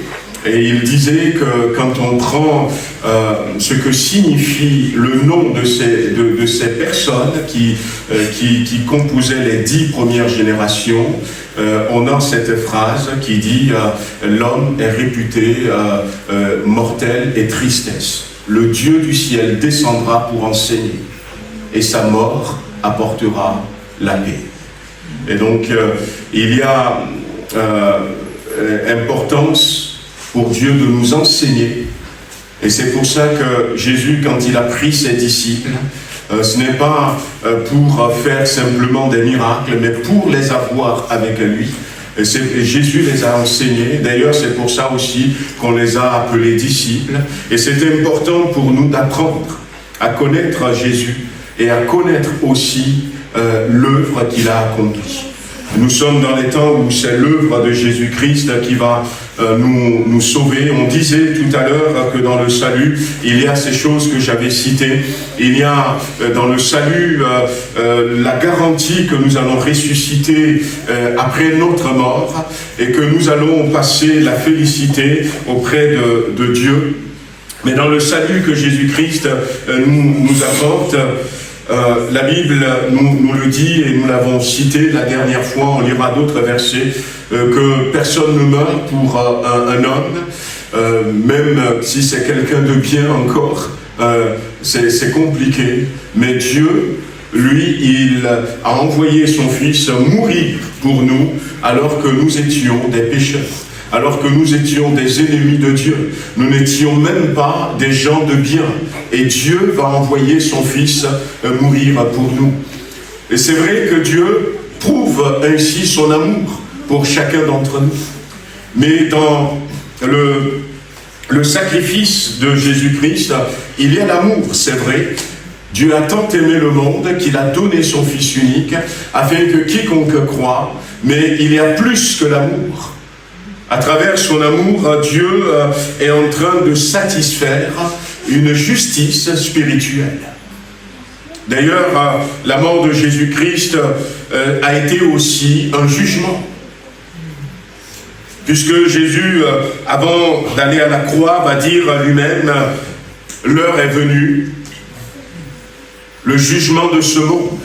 il disait que quand on prend ce que signifie le nom de ces personnes qui composaient les 10 premières générations, on a cette phrase qui dit « L'homme est réputé mortel et tristesse. Le Dieu du ciel descendra pour enseigner, et sa mort apportera la paix. » Et donc, il y a importance pour Dieu de nous enseigner. Et c'est pour ça que Jésus, quand il a pris ses disciples, ce n'est pas pour faire simplement des miracles, mais pour les avoir avec lui. Et Jésus les a enseignés. D'ailleurs, c'est pour ça aussi qu'on les a appelés disciples. Et c'est important pour nous d'apprendre à connaître Jésus et à connaître aussi l'œuvre qu'il a accomplie. Nous sommes dans les temps où c'est l'œuvre de Jésus-Christ qui va nous sauver. On disait tout à l'heure que dans le salut, il y a ces choses que j'avais citées. Il y a dans le salut la garantie que nous allons ressusciter après notre mort et que nous allons passer la félicité auprès de Dieu. Mais dans le salut que Jésus-Christ nous apporte, la Bible nous le dit, et nous l'avons cité la dernière fois, on lira d'autres versets, que personne ne meurt pour un homme, même si c'est quelqu'un de bien encore, c'est compliqué, mais Dieu, lui, il a envoyé son Fils mourir pour nous, alors que nous étions des pécheurs. Alors que nous étions des ennemis de Dieu, nous n'étions même pas des gens de bien. Et Dieu va envoyer son Fils mourir pour nous. Et c'est vrai que Dieu prouve ainsi son amour pour chacun d'entre nous. Mais dans le sacrifice de Jésus-Christ, il y a l'amour, c'est vrai. Dieu a tant aimé le monde qu'il a donné son Fils unique, afin que quiconque croit, mais il y a plus que l'amour. À travers son amour, Dieu est en train de satisfaire une justice spirituelle. D'ailleurs, la mort de Jésus-Christ a été aussi un jugement. Puisque Jésus, avant d'aller à la croix, va dire lui-même, l'heure est venue, le jugement de ce monde.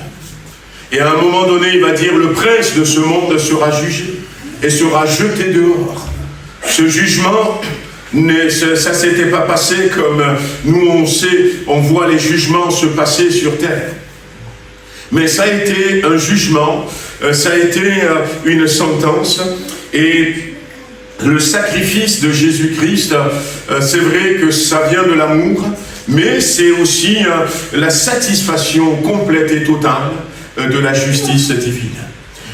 Et à un moment donné, il va dire, le prince de ce monde sera jugé et sera jeté dehors. Ce jugement, ça ne s'était pas passé comme nous on sait, on voit les jugements se passer sur terre. Mais ça a été un jugement, ça a été une sentence, et le sacrifice de Jésus-Christ, c'est vrai que ça vient de l'amour, mais c'est aussi la satisfaction complète et totale de la justice divine.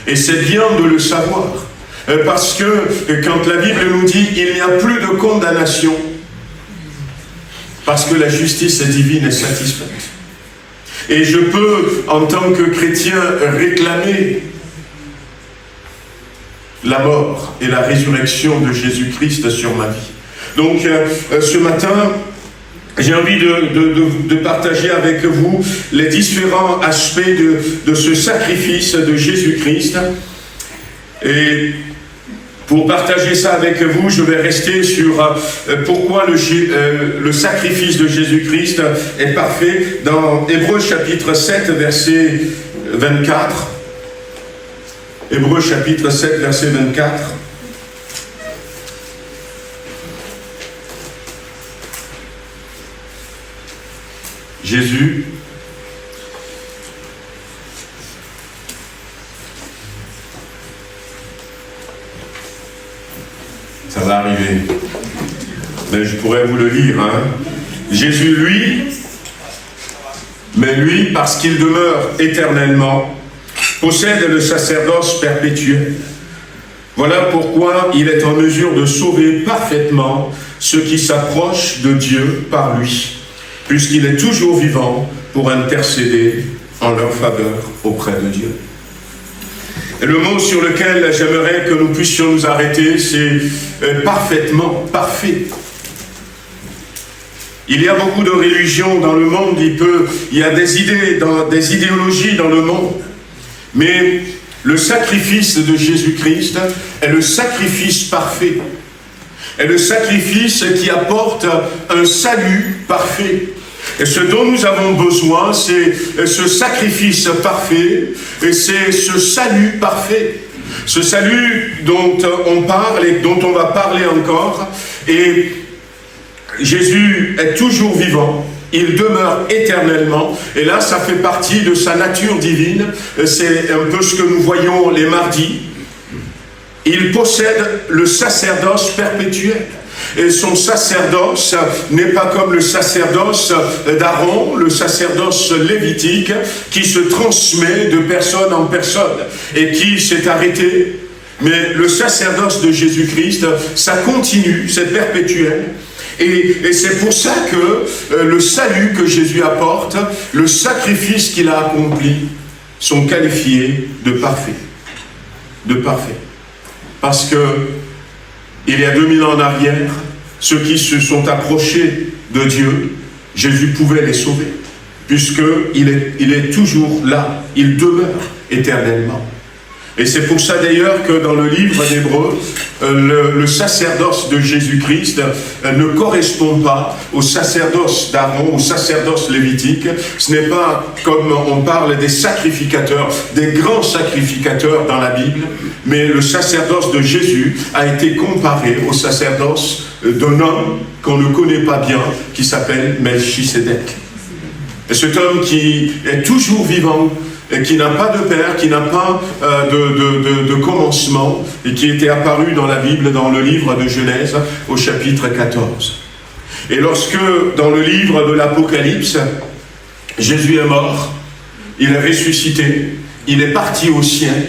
Et c'est bien de le savoir, parce que quand la Bible nous dit qu'il n'y a plus de condamnation, parce que la justice divine est satisfaite. Et je peux, en tant que chrétien, réclamer la mort et la résurrection de Jésus-Christ sur ma vie. Donc, ce matin, j'ai envie de partager avec vous les différents aspects de ce sacrifice de Jésus-Christ. Et pour partager ça avec vous, je vais rester sur pourquoi le sacrifice de Jésus-Christ est parfait dans Hébreux chapitre 7, verset 24. Hébreux chapitre 7, verset 24. Jésus ça va arriver, mais je pourrais vous le lire, hein. Jésus, lui, parce qu'il demeure éternellement, possède le sacerdoce perpétuel. Voilà pourquoi il est en mesure de sauver parfaitement ceux qui s'approchent de Dieu par lui, puisqu'il est toujours vivant pour intercéder en leur faveur auprès de Dieu. Et le mot sur lequel j'aimerais que nous puissions nous arrêter, c'est parfaitement, parfait. Il y a beaucoup de religions dans le monde, il y a des idées, des idéologies dans le monde, mais le sacrifice de Jésus-Christ est le sacrifice parfait, est le sacrifice qui apporte un salut parfait. Et ce dont nous avons besoin, c'est ce sacrifice parfait, et c'est ce salut parfait. Ce salut dont on parle et dont on va parler encore. Et Jésus est toujours vivant, il demeure éternellement, et là ça fait partie de sa nature divine. C'est un peu ce que nous voyons les mardis. Il possède le sacerdoce perpétuel. Et son sacerdoce n'est pas comme le sacerdoce d'Aaron, le sacerdoce lévitique, qui se transmet de personne en personne et qui s'est arrêté. Mais le sacerdoce de Jésus-Christ, ça continue, c'est perpétuel. Et c'est pour ça que le salut que Jésus apporte, le sacrifice qu'il a accompli, sont qualifiés de parfait. De parfait. Parce que il y a 2000 ans en arrière, ceux qui se sont approchés de Dieu, Jésus pouvait les sauver, puisqu'il est toujours là, il demeure éternellement. Et c'est pour ça d'ailleurs que dans le livre d'Hébreux, le sacerdoce de Jésus-Christ ne correspond pas au sacerdoce d'Aaron, au sacerdoce lévitique. Ce n'est pas comme on parle des sacrificateurs, des grands sacrificateurs dans la Bible, mais le sacerdoce de Jésus a été comparé au sacerdoce d'un homme qu'on ne connaît pas bien, qui s'appelle Melchisédek. Et cet homme qui est toujours vivant, et qui n'a pas de père, qui n'a pas de commencement, et qui était apparu dans la Bible, dans le livre de Genèse, au chapitre 14. Et lorsque, dans le livre de l'Apocalypse, Jésus est mort, il est ressuscité, il est parti au ciel,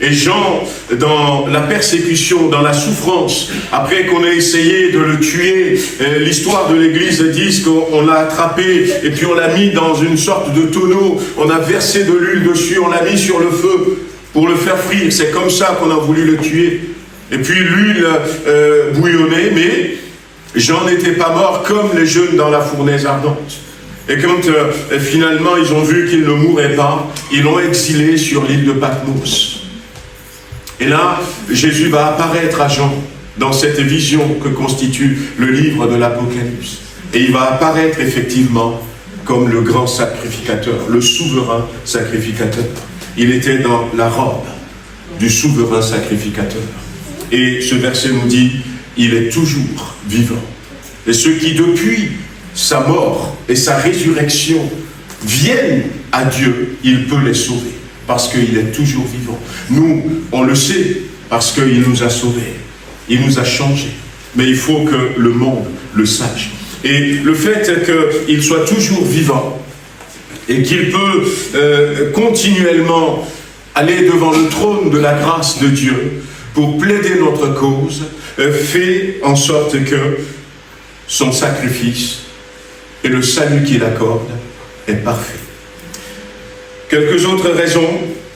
et Jean, dans la persécution, dans la souffrance, après qu'on ait essayé de le tuer, l'histoire de l'Église dit qu'on l'a attrapé et puis on l'a mis dans une sorte de tonneau, on a versé de l'huile dessus, on l'a mis sur le feu pour le faire frire. C'est comme ça qu'on a voulu le tuer. Et puis l'huile bouillonnait, mais Jean n'était pas mort comme les jeunes dans la fournaise ardente. Et quand finalement ils ont vu qu'il ne mourrait pas, ils l'ont exilé sur l'île de Patmos. Et là, Jésus va apparaître à Jean dans cette vision que constitue le livre de l'Apocalypse. Et il va apparaître effectivement comme le grand sacrificateur, le souverain sacrificateur. Il était dans la robe du souverain sacrificateur. Et ce verset nous dit, il est toujours vivant. Et ceux qui depuis sa mort et sa résurrection viennent à Dieu, il peut les sauver, parce qu'il est toujours vivant. Nous, on le sait, parce qu'il nous a sauvés, il nous a changés. Mais il faut que le monde le sache. Et le fait qu'il soit toujours vivant, et qu'il peut continuellement aller devant le trône de la grâce de Dieu, pour plaider notre cause, fait en sorte que son sacrifice et le salut qu'il accorde est parfait. Quelques autres raisons.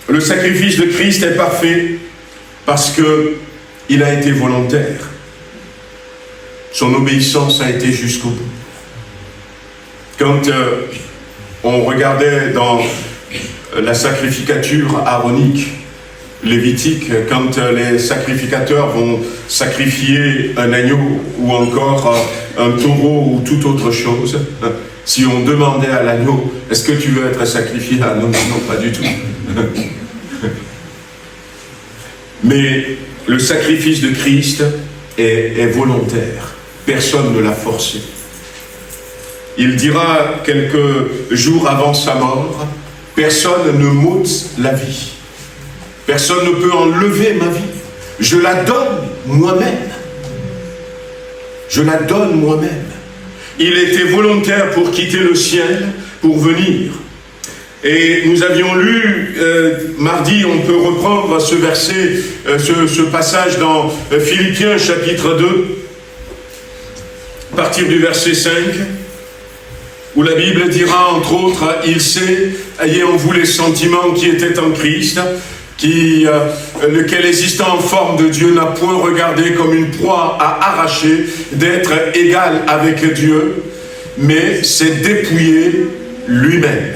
Le sacrifice de Christ est parfait parce qu'il a été volontaire. Son obéissance a été jusqu'au bout. Quand on regardait dans la sacrificature aaronique, lévitique, quand les sacrificateurs vont sacrifier un agneau ou encore un taureau ou toute autre chose, si on demandait à l'agneau, est-ce que tu veux être sacrifié? Ah non, non, pas du tout. Mais le sacrifice de Christ est volontaire. Personne ne l'a forcé. Il dira quelques jours avant sa mort, personne ne m'ôte la vie. Personne ne peut enlever ma vie. Je la donne moi-même. Je la donne moi-même. Il était volontaire pour quitter le ciel, pour venir. Et nous avions lu, mardi, on peut reprendre ce verset, ce passage dans Philippiens chapitre 2, à partir du verset 5, où la Bible dira, entre autres, « Il sait, ayez en vous les sentiments qui étaient en Christ, lequel existant en forme de Dieu n'a point regardé comme une proie à arracher d'être égal avec Dieu, mais s'est dépouillé lui-même,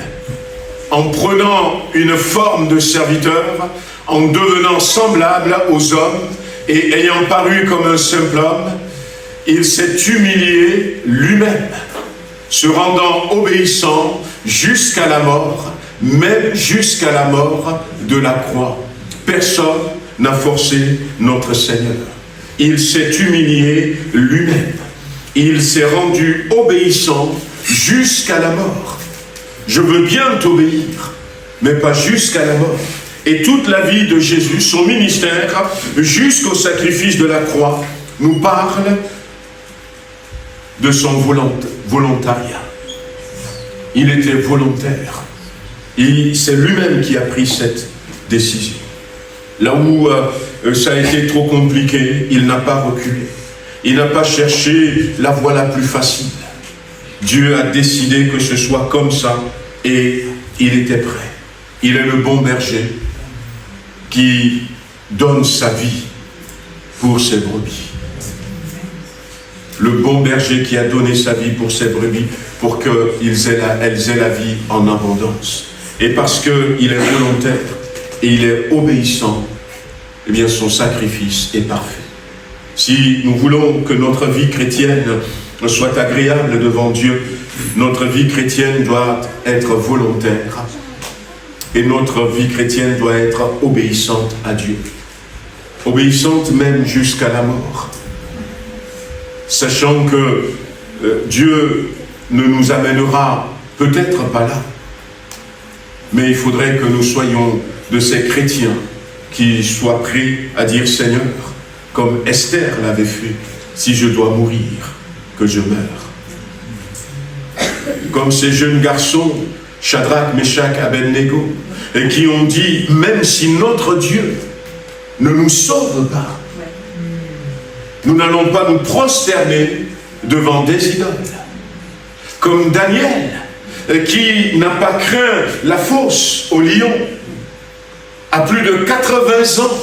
en prenant une forme de serviteur, en devenant semblable aux hommes, et ayant paru comme un simple homme, il s'est humilié lui-même, se rendant obéissant jusqu'à la mort, même jusqu'à la mort de la croix. Personne n'a forcé notre Seigneur. Il s'est humilié lui-même. Il s'est rendu obéissant jusqu'à la mort. Je veux bien t'obéir, mais pas jusqu'à la mort. Et toute la vie de Jésus, son ministère, jusqu'au sacrifice de la croix, nous parle de son volontariat. Il était volontaire. C'est lui-même qui a pris cette décision. Là où ça a été trop compliqué, il n'a pas reculé. Il n'a pas cherché la voie la plus facile. Dieu a décidé que ce soit comme ça et il était prêt. Il est le bon berger qui donne sa vie pour ses brebis. Le bon berger qui a donné sa vie pour ses brebis pour qu'elles aient la vie en abondance. Et parce qu'il est volontaire et il est obéissant, eh bien son sacrifice est parfait. Si nous voulons que notre vie chrétienne soit agréable devant Dieu, notre vie chrétienne doit être volontaire et notre vie chrétienne doit être obéissante à Dieu. Obéissante même jusqu'à la mort. Sachant que Dieu ne nous amènera peut-être pas là, mais il faudrait que nous soyons de ces chrétiens qui soient prêts à dire « Seigneur, comme Esther l'avait fait, si je dois mourir, que je meure. » Comme ces jeunes garçons, Shadrach, Meshach, Abednego, et qui ont dit « Même si notre Dieu ne nous sauve pas, nous n'allons pas nous prosterner devant des idoles. » Comme Daniel, qui n'a pas craint la fosse au lion, à plus de 80 ans.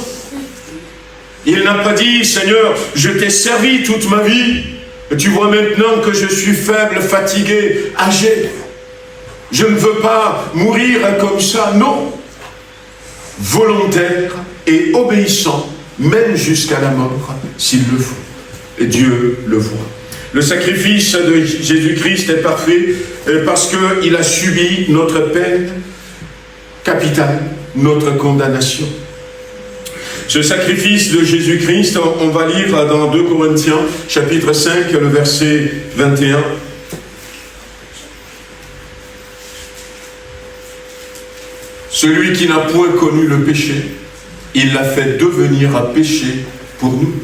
Il n'a pas dit « Seigneur, je t'ai servi toute ma vie, tu vois maintenant que je suis faible, fatigué, âgé. Je ne veux pas mourir comme ça. » Non. Volontaire et obéissants, même jusqu'à la mort, s'il le faut. Et Dieu le voit. Le sacrifice de Jésus-Christ est parfait parce qu'il a subi notre peine capitale, notre condamnation. Ce sacrifice de Jésus-Christ, on va lire dans 2 Corinthiens, chapitre 5, le verset 21. Celui qui n'a point connu le péché, il l'a fait devenir un péché pour nous,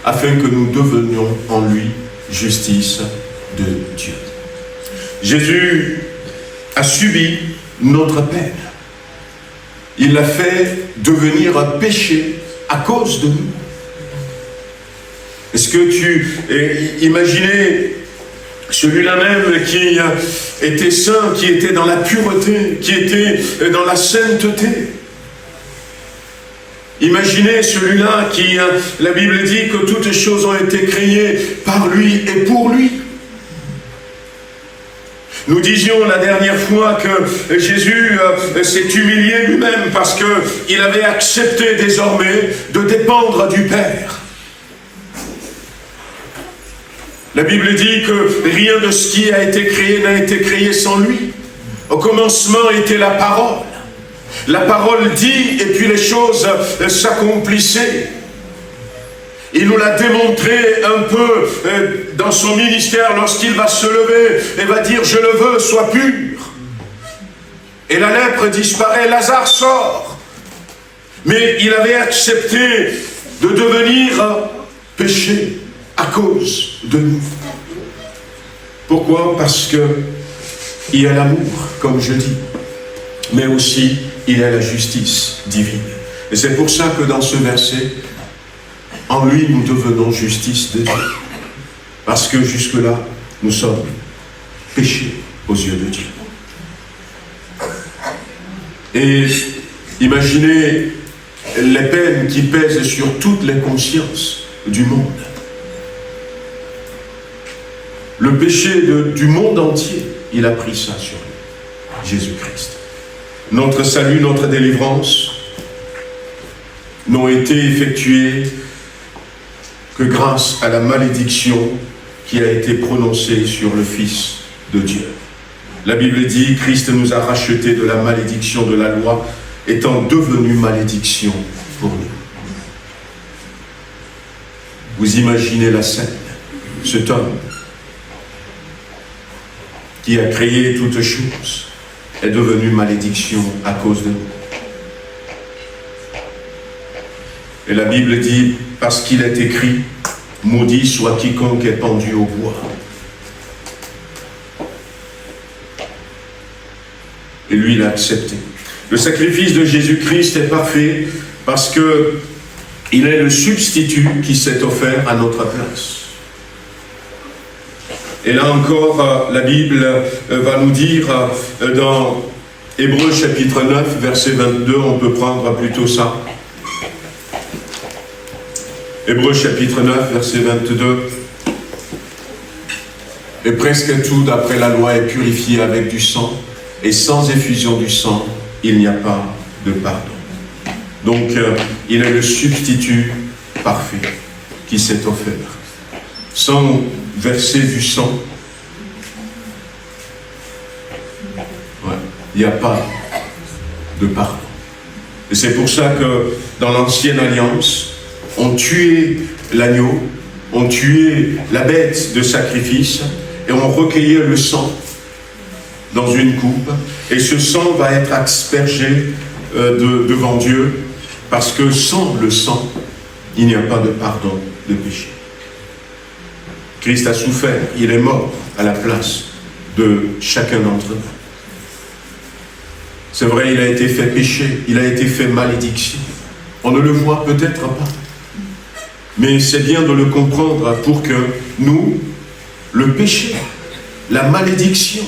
afin que nous devenions en lui justice de Dieu. Jésus a subi notre peine. Il l'a fait devenir un péché à cause de nous. Est-ce que tu imaginez celui-là même qui était saint, qui était dans la pureté, qui était dans la sainteté? Imaginez celui-là qui, la Bible dit que toutes choses ont été créées par lui et pour lui. Nous disions la dernière fois que Jésus s'est humilié lui-même parce qu'il avait accepté désormais de dépendre du Père. La Bible dit que rien de ce qui a été créé n'a été créé sans lui. Au commencement était la parole. La parole dit et puis les choses s'accomplissaient. Il nous l'a démontré un peu dans son ministère lorsqu'il va se lever et va dire « Je le veux, sois pur ». Et la lèpre disparaît, Lazare sort. Mais il avait accepté de devenir péché à cause de nous. Pourquoi? Parce qu'il y a l'amour, comme je dis, mais aussi il y a la justice divine. Et c'est pour ça que dans ce verset, en lui, nous devenons justice de Dieu. Parce que jusque-là, nous sommes péchés aux yeux de Dieu. Et imaginez les peines qui pèsent sur toutes les consciences du monde. Le péché du monde entier, il a pris ça sur lui, Jésus-Christ. Notre salut, notre délivrance n'ont été effectués que grâce à la malédiction qui a été prononcée sur le Fils de Dieu. La Bible dit, Christ nous a rachetés de la malédiction de la loi, étant devenu malédiction pour nous. Vous imaginez la scène, cet homme qui a créé toutes choses est devenu malédiction à cause de nous. Et la Bible dit, parce qu'il est écrit, maudit soit quiconque est pendu au bois. Et lui, il a accepté. Le sacrifice de Jésus-Christ est parfait parce qu'il est le substitut qui s'est offert à notre place. Et là encore, la Bible va nous dire dans Hébreux chapitre 9, verset 22, on peut prendre plutôt ça. Hébreux chapitre 9, verset 22. Et presque tout d'après la loi est purifié avec du sang, et sans effusion du sang, il n'y a pas de pardon. Donc, il est le substitut parfait qui s'est offert. Sans verser du sang, il n'y a pas de pardon. Et c'est pour ça que dans l'ancienne alliance, on tuait l'agneau, on tuait la bête de sacrifice, et on recueillait le sang dans une coupe, et ce sang va être aspergé devant Dieu, parce que sans le sang, il n'y a pas de pardon de péché. Christ a souffert, il est mort à la place de chacun d'entre nous. C'est vrai, il a été fait péché, il a été fait malédiction. On ne le voit peut-être pas, mais c'est bien de le comprendre pour que nous, le péché, la malédiction,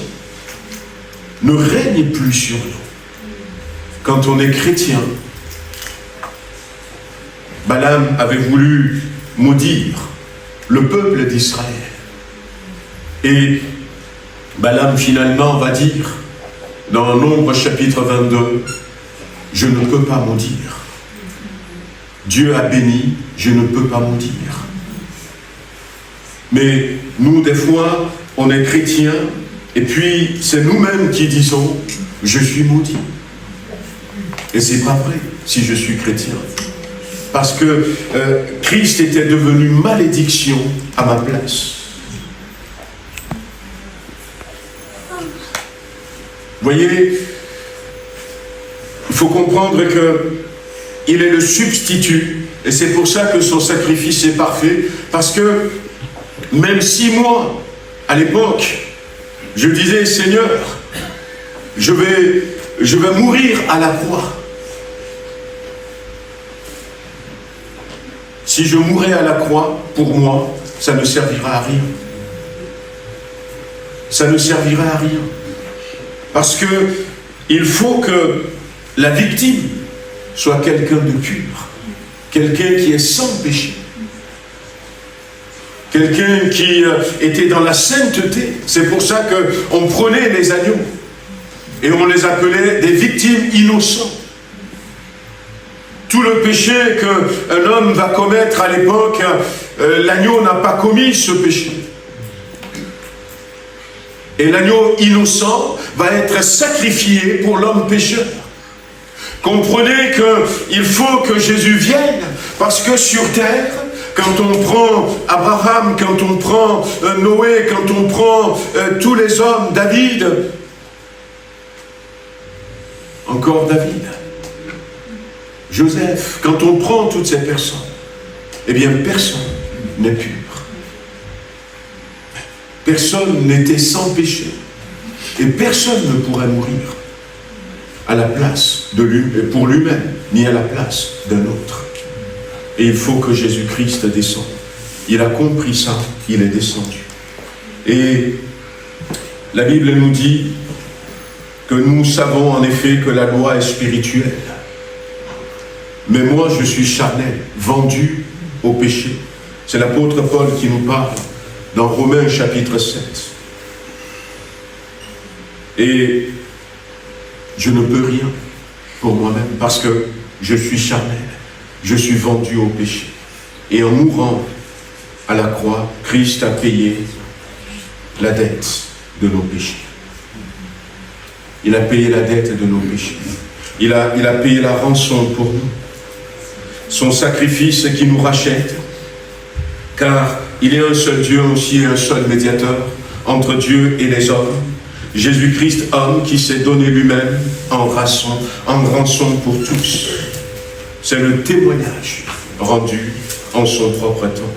ne règne plus sur nous. Quand on est chrétien, Balaam avait voulu maudire le peuple d'Israël. Et Balaam finalement va dire, dans Nombre chapitre 22, « Je ne peux pas maudire, Dieu a béni, je ne peux pas maudire. Mais nous, des fois, on est chrétiens, et puis c'est nous-mêmes qui disons, je suis maudit. Et c'est pas vrai, si je suis chrétien. Parce que Christ était devenu malédiction à ma place. Vous voyez, il faut comprendre qu'il est le substitut, et c'est pour ça que son sacrifice est parfait, parce que même si moi, à l'époque, je disais, Seigneur, je vais mourir à la croix. Si je mourais à la croix, pour moi, ça ne servira à rien. Ça ne servira à rien. Parce que il faut que la victime soit quelqu'un de pur, quelqu'un qui est sans péché, quelqu'un qui était dans la sainteté. C'est pour ça qu'on prenait les agneaux et on les appelait des victimes innocentes. Tout le péché qu'un homme va commettre à l'époque, l'agneau n'a pas commis ce péché. Et l'agneau innocent va être sacrifié pour l'homme pécheur. Comprenez qu'il faut que Jésus vienne, parce que sur terre, quand on prend Abraham, quand on prend Noé, quand on prend tous les hommes, David, encore David, Joseph, quand on prend toutes ces personnes, eh bien personne n'est pur. Personne n'était sans péché. Et personne ne pourrait mourir à la place de lui, pour lui-même, ni à la place d'un autre. Et il faut que Jésus-Christ descende. Il a compris ça, il est descendu. Et la Bible nous dit que nous savons en effet que la loi est spirituelle. Mais moi, je suis charnel, vendu au péché. C'est l'apôtre Paul qui nous parle dans Romains chapitre 7. Et je ne peux rien pour moi-même parce que je suis charnel. Je suis vendu au péché. Et en mourant à la croix, Christ a payé la dette de nos péchés. Il a payé la dette de nos péchés. Il a payé la rançon pour nous. Son sacrifice qui nous rachète, car il y a un seul Dieu aussi et un seul médiateur entre Dieu et les hommes. Jésus-Christ, homme qui s'est donné lui-même en rançon pour tous. C'est le témoignage rendu en son propre temps.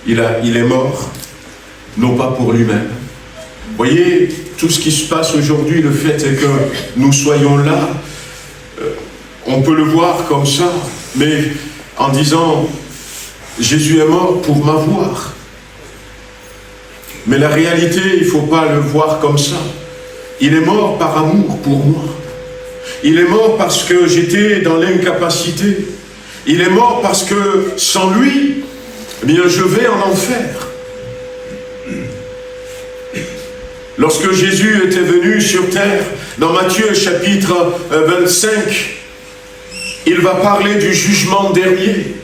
Il est mort, non pas pour lui-même. Voyez, tout ce qui se passe aujourd'hui, le fait est que nous soyons là, on peut le voir comme ça, mais en disant, Jésus est mort pour m'avoir. Mais la réalité, il ne faut pas le voir comme ça. Il est mort par amour pour moi. Il est mort parce que j'étais dans l'incapacité. Il est mort parce que sans lui, eh bien, je vais en enfer. Lorsque Jésus était venu sur terre, dans Matthieu chapitre 25, il va parler du jugement dernier.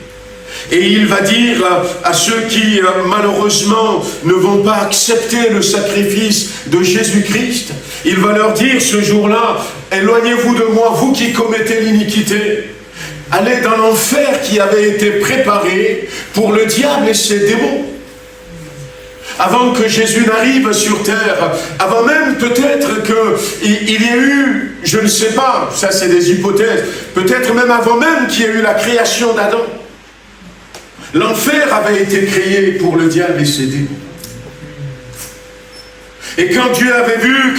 Et il va dire à ceux qui, malheureusement, ne vont pas accepter le sacrifice de Jésus-Christ, il va leur dire ce jour-là, éloignez-vous de moi, vous qui commettez l'iniquité. Allez dans l'enfer qui avait été préparé pour le diable et ses démons. Avant que Jésus n'arrive sur terre, avant même peut-être qu'il y ait eu, je ne sais pas, ça c'est des hypothèses, peut-être même avant même qu'il y ait eu la création d'Adam. L'enfer avait été créé pour le diable et ses démons. Et quand Dieu avait vu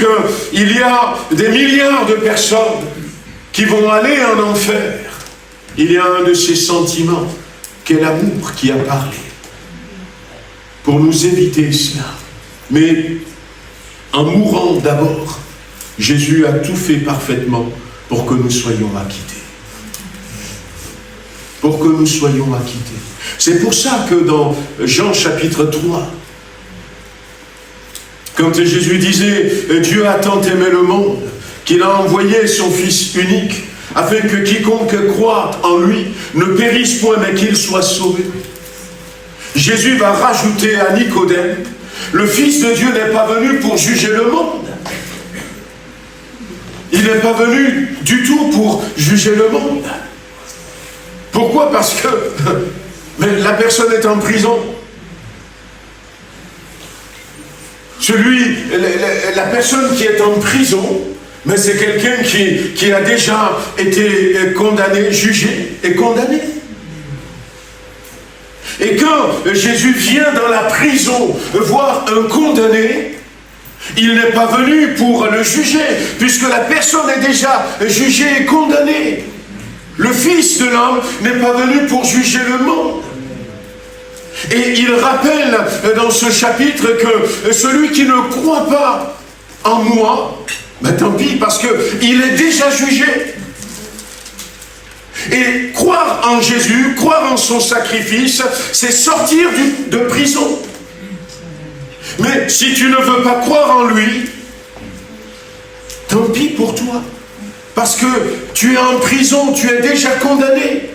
qu'il y a des milliards de personnes qui vont aller en enfer, il y a un de ces sentiments qu'est l'amour qui a parlé pour nous éviter cela. Mais en mourant d'abord, Jésus a tout fait parfaitement pour que nous soyons acquittés. Pour que nous soyons acquittés. C'est pour ça que dans Jean chapitre 3, quand Jésus disait « Dieu a tant aimé le monde qu'il a envoyé son Fils unique, afin que quiconque croit en lui ne périsse point, mais qu'il soit sauvé. Jésus va rajouter à Nicodème, le Fils de Dieu n'est pas venu pour juger le monde. Il n'est pas venu du tout pour juger le monde. Pourquoi? Parce que la personne est en prison. La personne qui est en prison, mais c'est quelqu'un qui a déjà été condamné, jugé et condamné. Et quand Jésus vient dans la prison voir un condamné, il n'est pas venu pour le juger, puisque la personne est déjà jugée et condamnée. Le Fils de l'homme n'est pas venu pour juger le monde. Et il rappelle dans ce chapitre que celui qui ne croit pas en moi, ben tant pis, parce qu'il est déjà jugé. Et croire en Jésus, croire en son sacrifice, c'est sortir de prison. Mais si tu ne veux pas croire en lui, tant pis pour toi. Parce que tu es en prison, tu es déjà condamné.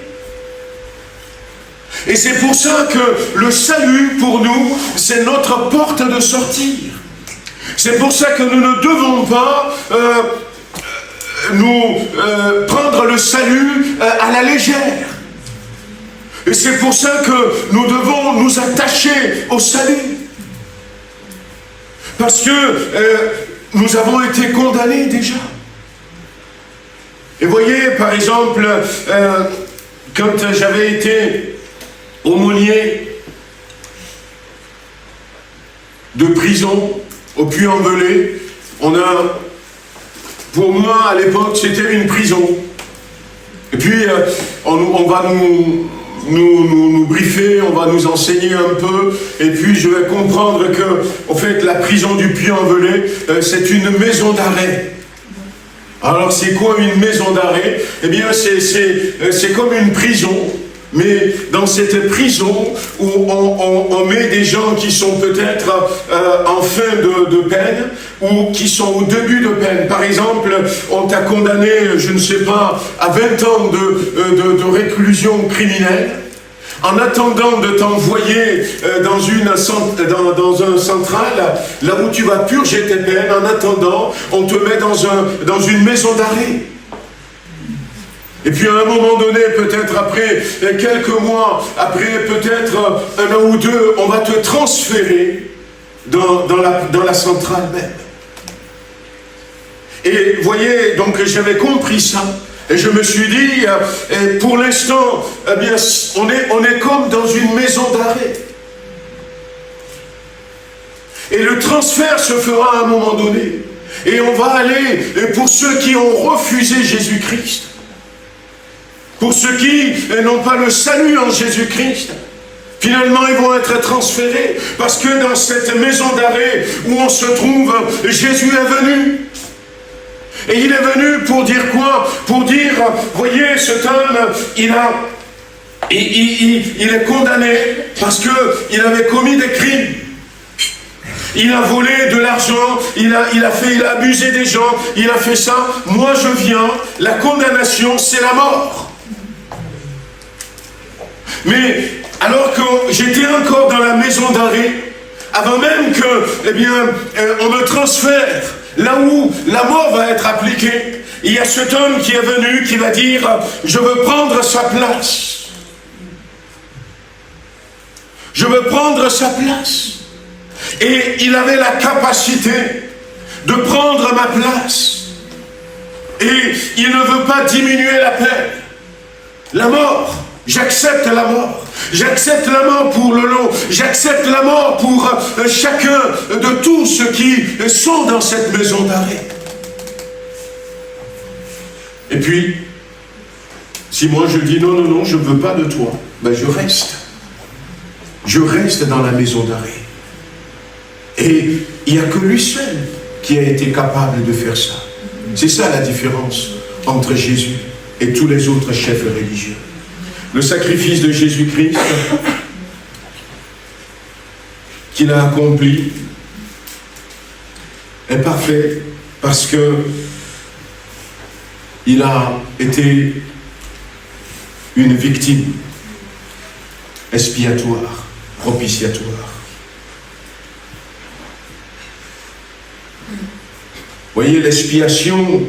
Et c'est pour ça que le salut, pour nous, c'est notre porte de sortie. C'est pour ça que nous ne devons pas prendre le salut à la légère. Et c'est pour ça que nous devons nous attacher au salut. Parce que nous avons été condamnés déjà. Et voyez, par exemple, quand j'avais été aumônier de prison au Puy-en-Velay, pour moi à l'époque c'était une prison. Et puis on va nous briefer, on va nous enseigner un peu, et puis je vais comprendre que, en fait, la prison du Puy-en-Velay, c'est une maison d'arrêt. Alors c'est quoi une maison d'arrêt? Eh bien c'est comme une prison, mais dans cette prison où on met des gens qui sont peut-être en fin de peine ou qui sont au début de peine. Par exemple, on t'a condamné, je ne sais pas, à 20 ans de réclusion criminelle. En attendant de t'envoyer dans un central, là où tu vas purger tes peines, en attendant, on te met dans une maison d'arrêt. Et puis à un moment donné, peut-être après quelques mois, après peut-être un an ou deux, on va te transférer dans la centrale même. Et voyez, donc j'avais compris ça. Et je me suis dit, pour l'instant, eh bien, on est comme dans une maison d'arrêt. Et le transfert se fera à un moment donné. Et on va aller, et pour ceux qui ont refusé Jésus-Christ, pour ceux qui n'ont pas le salut en Jésus-Christ, finalement ils vont être transférés. Parce que dans cette maison d'arrêt où on se trouve, Jésus est venu. Et il est venu pour dire quoi? Pour dire, voyez, cet homme, il est condamné parce qu'il avait commis des crimes. Il a volé de l'argent, il a abusé des gens, il a fait ça. Moi je viens, la condamnation c'est la mort. Mais alors que j'étais encore dans la maison d'arrêt, avant même que, eh bien, on me transfère là où la mort va être appliquée, il y a cet homme qui est venu, qui va dire, je veux prendre sa place. Je veux prendre sa place. Et il avait la capacité de prendre ma place. Et il ne veut pas diminuer la peine. La mort, j'accepte la mort. J'accepte la mort pour le lot. J'accepte la mort pour chacun de tous ceux qui sont dans cette maison d'arrêt. Et puis, si moi je dis non, je ne veux pas de toi, ben je reste. Je reste dans la maison d'arrêt. Et il n'y a que lui seul qui a été capable de faire ça. C'est ça la différence entre Jésus et tous les autres chefs religieux. Le sacrifice de Jésus-Christ qu'il a accompli est parfait parce que il a été une victime expiatoire, propitiatoire. Voyez, l'expiation,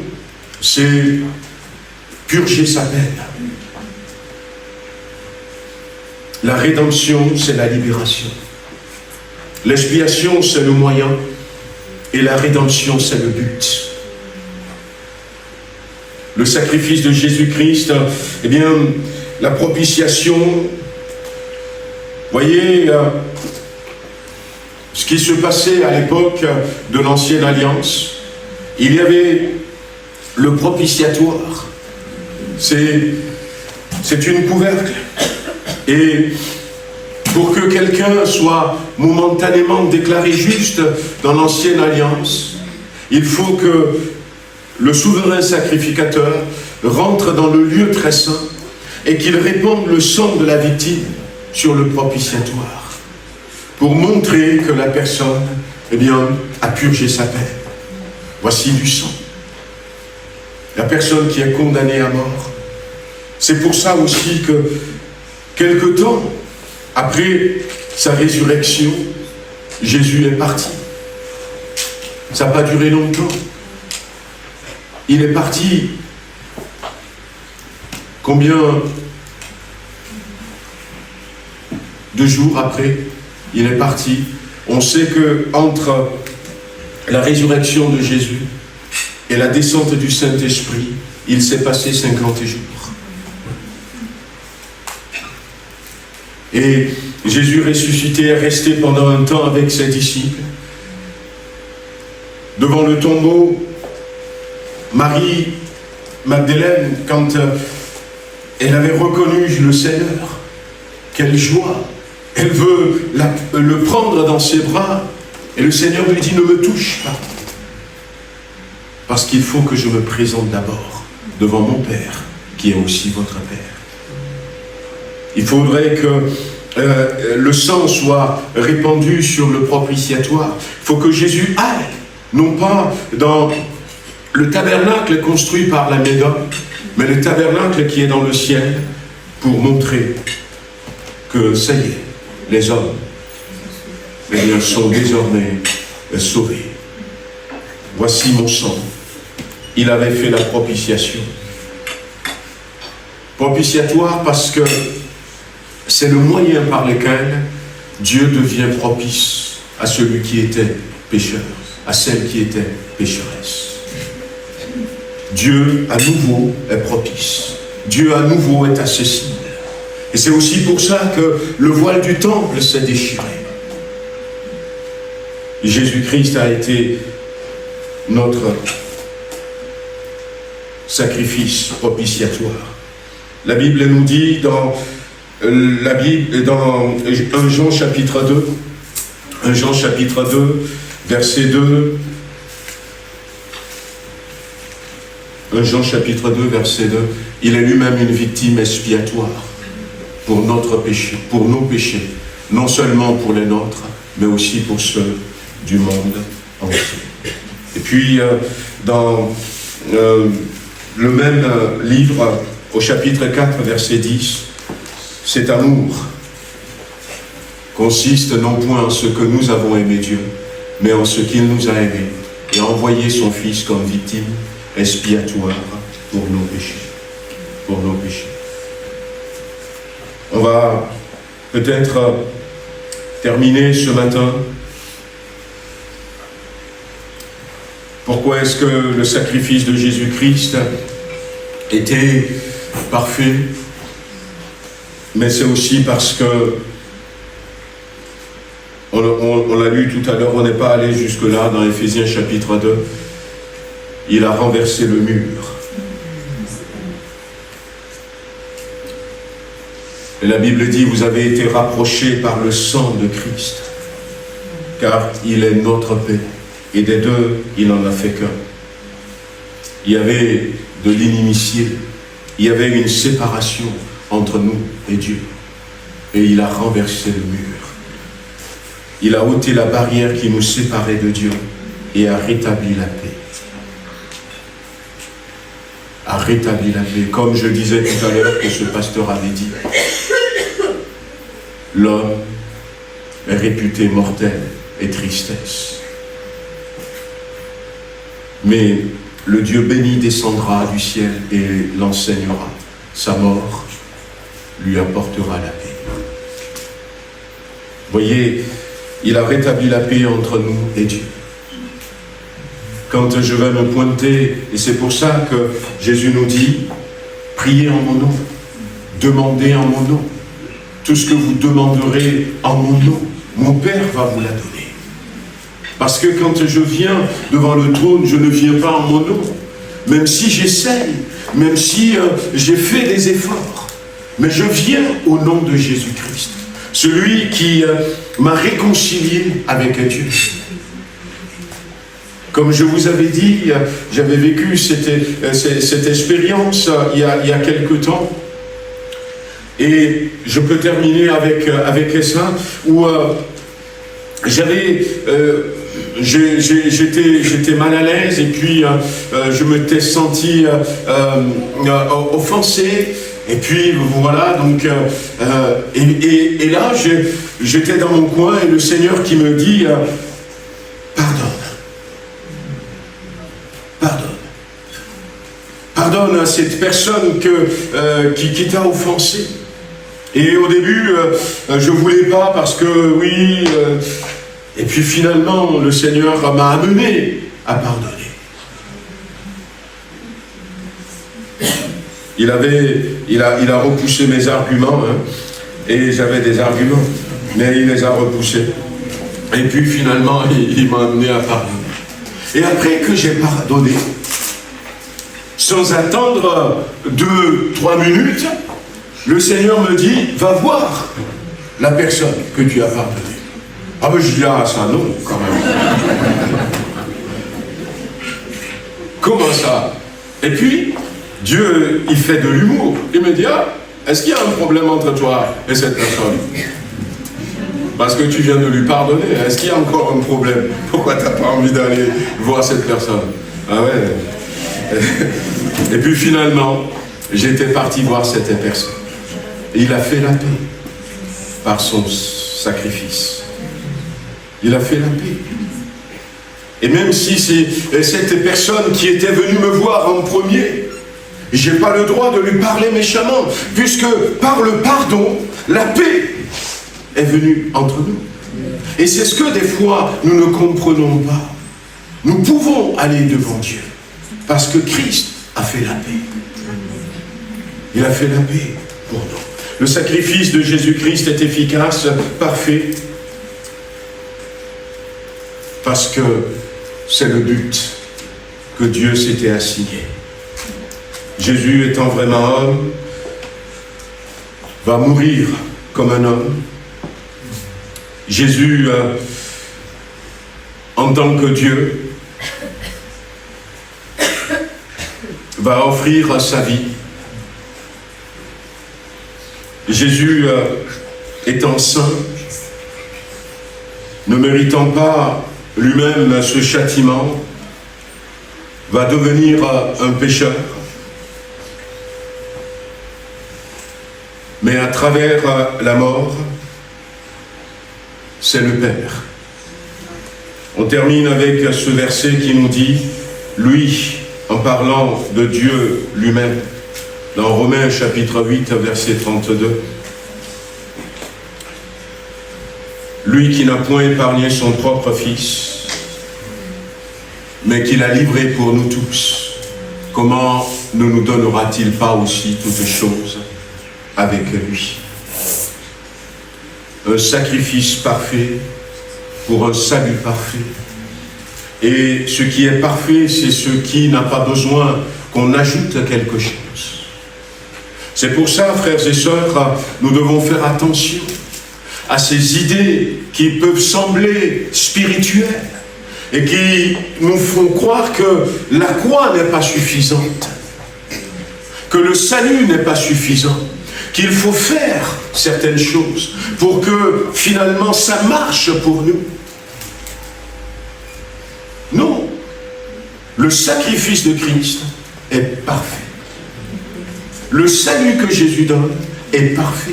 c'est purger sa peine. La rédemption, c'est la libération. L'expiation, c'est le moyen, et la rédemption, c'est le but. Le sacrifice de Jésus-Christ, eh bien, la propitiation, voyez, ce qui se passait à l'époque de l'Ancienne Alliance, il y avait le propitiatoire. C'est une couvercle. Et pour que quelqu'un soit momentanément déclaré juste dans l'Ancienne Alliance, il faut que le souverain sacrificateur rentre dans le lieu très saint et qu'il répande le sang de la victime sur le propitiatoire pour montrer que la personne, eh bien, a purgé sa peine. Voici du sang. La personne qui est condamnée à mort. C'est pour ça aussi que, quelque temps après sa résurrection, Jésus est parti. Ça n'a pas duré longtemps. Il est parti. Combien de jours après, il est parti. On sait que entre la résurrection de Jésus et la descente du Saint-Esprit, il s'est passé 50 jours. Et Jésus ressuscité est resté pendant un temps avec ses disciples. Devant le tombeau, Marie Magdeleine, quand elle avait reconnu le Seigneur, quelle joie! Elle veut le prendre dans ses bras, et le Seigneur lui dit, ne me touche pas, parce qu'il faut que je me présente d'abord devant mon Père, qui est aussi votre Père. Il faudrait que le sang soit répandu sur le propitiatoire. Il faut que Jésus aille, non pas dans le tabernacle construit par la Médone, mais le tabernacle qui est dans le ciel, pour montrer que ça y est, les hommes, eh bien, sont désormais sauvés. Voici mon sang. Il avait fait la propitiation. Propitiatoire parce que c'est le moyen par lequel Dieu devient propice à celui qui était pécheur, à celle qui était pécheresse. Dieu à nouveau est propice. Dieu à nouveau est accessible. Et c'est aussi pour ça que le voile du temple s'est déchiré. Jésus-Christ a été notre sacrifice propitiatoire. La Bible nous dit dans 1 Jean chapitre 2, 1 Jean chapitre 2, verset 2, 1 Jean chapitre 2, verset 2, il est lui-même une victime expiatoire pour notre péché, pour nos péchés, non seulement pour les nôtres, mais aussi pour ceux du monde entier. Et puis, dans le même livre, au chapitre 4, verset 10, cet amour consiste non point en ce que nous avons aimé Dieu, mais en ce qu'il nous a aimés et a envoyé son Fils comme victime expiatoire pour nos péchés. Pour nos péchés. On va peut-être terminer ce matin. Pourquoi est-ce que le sacrifice de Jésus-Christ était parfait? Mais c'est aussi parce que, on l'a lu tout à l'heure, on n'est pas allé jusque-là dans Éphésiens chapitre 2, il a renversé le mur. Et la Bible dit, vous avez été rapprochés par le sang de Christ, car il est notre paix. Et des deux, il n'en a fait qu'un. Il y avait de l'inimitié, il y avait une séparation entre nous et Dieu. Et il a renversé le mur. Il a ôté la barrière qui nous séparait de Dieu et a rétabli la paix. A rétabli la paix. Comme je disais tout à l'heure que ce pasteur avait dit, l'homme est réputé mortel et tristesse. Mais le Dieu béni descendra du ciel et l'enseignera. Sa mort lui apportera la paix. Voyez, il a rétabli la paix entre nous et Dieu. Quand je vais me pointer, et c'est pour ça que Jésus nous dit, priez en mon nom, demandez en mon nom. Tout ce que vous demanderez en mon nom, mon Père va vous la donner. Parce que quand je viens devant le trône, je ne viens pas en mon nom. Même si j'essaye, même si j'ai fait des efforts. Mais je viens au nom de Jésus-Christ. Celui qui m'a réconcilié avec Dieu. Comme je vous avais dit, j'avais vécu cette expérience il y a quelque temps. Et je peux terminer avec ça, où j'étais mal à l'aise, et puis je m'étais senti offensé. Et puis voilà, donc et là j'étais dans mon coin, et le Seigneur qui me dit pardonne à cette personne qui t'a offensé. Et au début je voulais pas, parce que oui, et puis finalement le Seigneur m'a amené à pardonner. Il a repoussé mes arguments, hein, et j'avais des arguments, mais il les a repoussés. Et puis finalement, il m'a amené à pardonner. Et après que j'ai pardonné, sans attendre 2-3 minutes, le Seigneur me dit, va voir la personne que tu as pardonnée. Ah ben je dis, ah ça non, quand même. Comment ça? Et puis, Dieu, il fait de l'humour. Il me dit, ah, est-ce qu'il y a un problème entre toi et cette personne? Parce que tu viens de lui pardonner. Est-ce qu'il y a encore un problème? Pourquoi tu n'as pas envie d'aller voir cette personne? Ah ouais. Et puis finalement, j'étais parti voir cette personne. Et il a fait la paix par son sacrifice. Il a fait la paix. Et même si c'est cette personne qui était venue me voir en premier, je n'ai pas le droit de lui parler méchamment, puisque par le pardon, la paix est venue entre nous. Et c'est ce que des fois nous ne comprenons pas. Nous pouvons aller devant Dieu, parce que Christ a fait la paix. Il a fait la paix pour nous. Le sacrifice de Jésus-Christ est efficace, parfait, parce que c'est le but que Dieu s'était assigné. Jésus étant vraiment homme, va mourir comme un homme. Jésus, en tant que Dieu, va offrir sa vie. Jésus, étant saint, ne méritant pas lui-même ce châtiment, va devenir un pécheur. Mais à travers la mort, c'est le Père. On termine avec ce verset qui nous dit, lui, en parlant de Dieu lui-même, dans Romains chapitre 8, verset 32, lui qui n'a point épargné son propre Fils, mais qui l'a livré pour nous tous, comment ne nous donnera-t-il pas aussi toutes choses avec lui? Un sacrifice parfait pour un salut parfait. Et ce qui est parfait, c'est ce qui n'a pas besoin qu'on ajoute quelque chose. C'est pour ça, frères et sœurs, nous devons faire attention à ces idées qui peuvent sembler spirituelles et qui nous font croire que la croix n'est pas suffisante, que le salut n'est pas suffisant, qu'il faut faire certaines choses pour que finalement ça marche pour nous. Non, le sacrifice de Christ est parfait. Le salut que Jésus donne est parfait.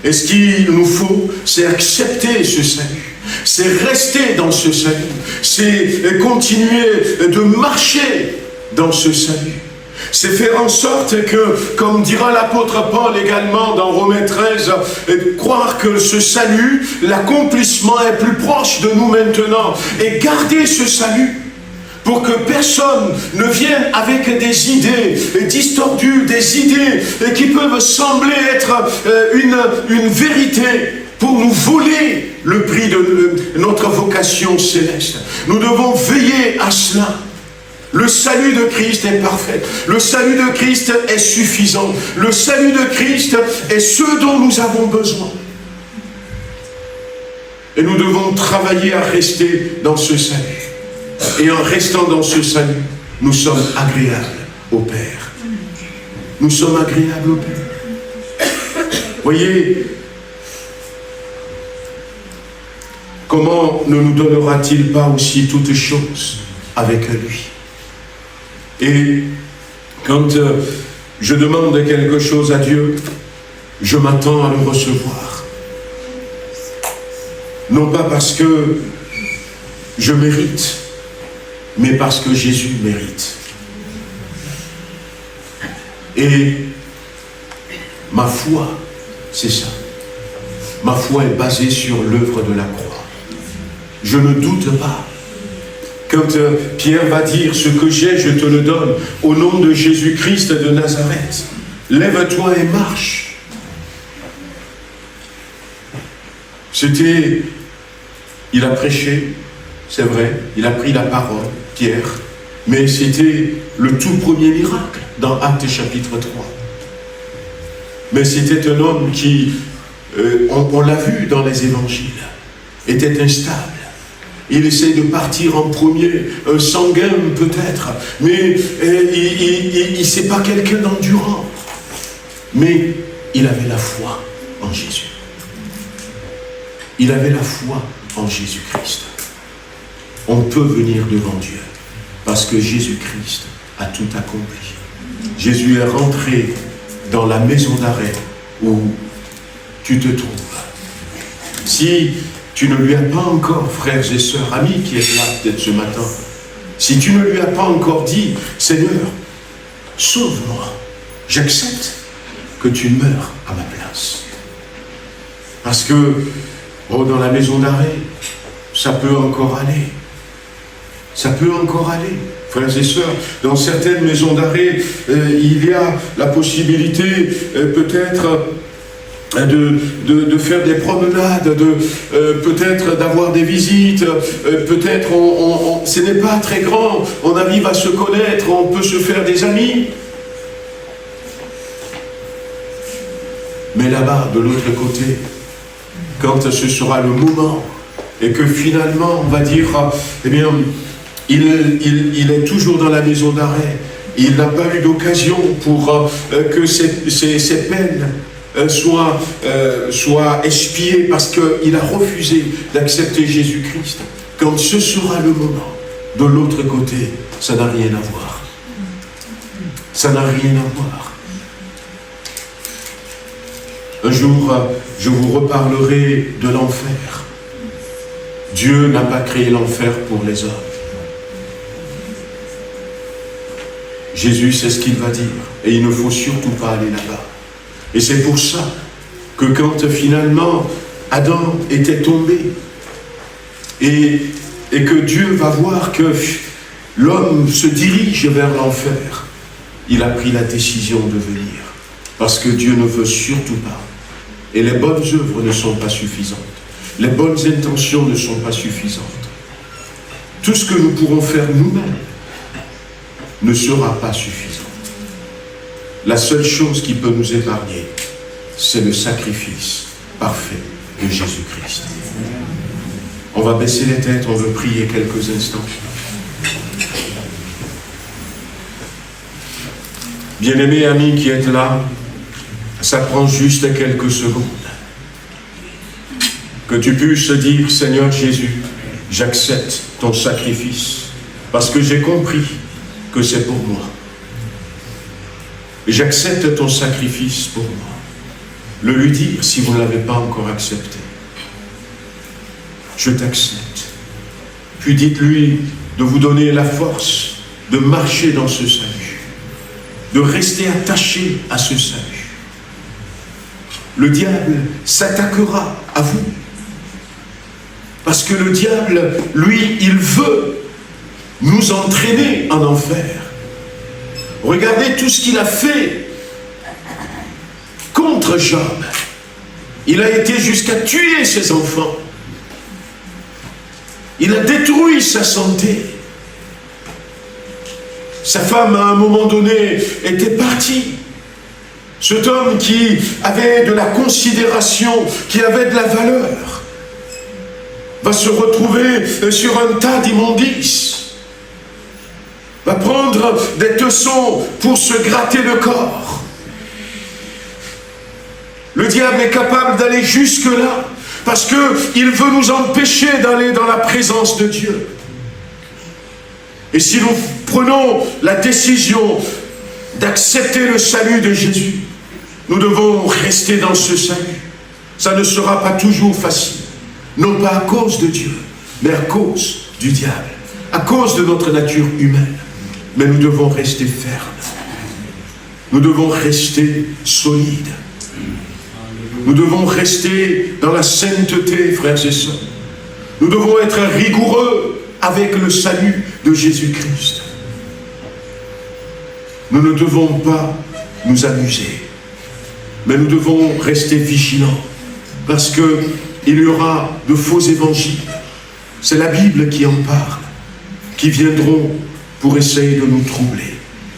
Et ce qu'il nous faut, c'est accepter ce salut. C'est rester dans ce salut. C'est continuer de marcher dans ce salut. C'est faire en sorte que, comme dira l'apôtre Paul également dans Romains 13, croire que ce salut, l'accomplissement est plus proche de nous maintenant. Et garder ce salut pour que personne ne vienne avec des idées distordues, des idées qui peuvent sembler être une vérité pour nous voler le prix de notre vocation céleste. Nous devons veiller à cela. Le salut de Christ est parfait. Le salut de Christ est suffisant. Le salut de Christ est ce dont nous avons besoin. Et nous devons travailler à rester dans ce salut. Et en restant dans ce salut, nous sommes agréables au Père. Nous sommes agréables au Père. Voyez, comment ne nous donnera-t-il pas aussi toutes choses avec lui? Et quand je demande quelque chose à Dieu, je m'attends à le recevoir. Non pas parce que je mérite, mais parce que Jésus mérite. Et ma foi, c'est ça. Ma foi est basée sur l'œuvre de la croix. Je ne doute pas. Quand Pierre va dire « Ce que j'ai, je te le donne, au nom de Jésus-Christ de Nazareth, lève-toi et marche. » C'était... Il a prêché, c'est vrai, il a pris la parole, Pierre, mais c'était le tout premier miracle dans Actes chapitre 3. Mais c'était un homme qui, on l'a vu dans les évangiles, était instable. Il essaie de partir en premier, sanguin peut-être, mais il n'est pas quelqu'un d'endurant. Mais il avait la foi en Jésus. Il avait la foi en Jésus-Christ. On peut venir devant Dieu parce que Jésus-Christ a tout accompli. Jésus est rentré dans la maison d'arrêt où tu te trouves. Si tu ne lui as pas encore, frères et sœurs, amis qui êtes là peut-être ce matin, si tu ne lui as pas encore dit, Seigneur, sauve-moi, j'accepte que tu meurs à ma place. Parce que, dans la maison d'arrêt, ça peut encore aller. Ça peut encore aller. Frères et sœurs, dans certaines maisons d'arrêt, il y a la possibilité peut-être de faire des promenades, peut-être d'avoir des visites, peut-être ce n'est pas très grand, on arrive à se connaître, on peut se faire des amis. Mais là-bas, de l'autre côté, quand ce sera le moment, et que finalement, on va dire, eh bien, il est toujours dans la maison d'arrêt, il n'a pas eu d'occasion pour que ces peines soit expié parce qu'il a refusé d'accepter Jésus-Christ. Quand ce sera le moment, de l'autre côté, ça n'a rien à voir. Ça n'a rien à voir. Un jour, je vous reparlerai de l'enfer. Dieu n'a pas créé l'enfer pour les hommes. Jésus sait ce qu'il va dire, et il ne faut surtout pas aller là-bas. Et c'est pour ça que quand finalement Adam était tombé et que Dieu va voir que l'homme se dirige vers l'enfer, il a pris la décision de venir. Parce que Dieu ne veut surtout pas. Et les bonnes œuvres ne sont pas suffisantes. Les bonnes intentions ne sont pas suffisantes. Tout ce que nous pourrons faire nous-mêmes ne sera pas suffisant. La seule chose qui peut nous épargner, c'est le sacrifice parfait de Jésus-Christ. On va baisser les têtes, on veut prier quelques instants. Bien-aimés amis qui êtes là, ça prend juste quelques secondes. Que tu puisses dire, Seigneur Jésus, j'accepte ton sacrifice, parce que j'ai compris que c'est pour moi. J'accepte ton sacrifice pour moi. Le lui dire si vous ne l'avez pas encore accepté. Je t'accepte. Puis dites-lui de vous donner la force de marcher dans ce salut, de rester attaché à ce salut. Le diable s'attaquera à vous. Parce que le diable, lui, il veut nous entraîner en enfer. Regardez tout ce qu'il a fait contre Job. Il a été jusqu'à tuer ses enfants. Il a détruit sa santé. Sa femme, à un moment donné, était partie. Cet homme qui avait de la considération, qui avait de la valeur, va se retrouver sur un tas d'immondices. Va prendre des tessons pour se gratter le corps. Le diable est capable d'aller jusque-là parce qu'il veut nous empêcher d'aller dans la présence de Dieu. Et si nous prenons la décision d'accepter le salut de Jésus, nous devons rester dans ce salut. Ça ne sera pas toujours facile, non pas à cause de Dieu, mais à cause du diable, à cause de notre nature humaine. Mais nous devons rester fermes. Nous devons rester solides. Nous devons rester dans la sainteté, frères et sœurs. Nous devons être rigoureux avec le salut de Jésus-Christ. Nous ne devons pas nous amuser, mais nous devons rester vigilants, parce qu'il y aura de faux évangiles. C'est la Bible qui en parle, qui viendront pour essayer de nous troubler.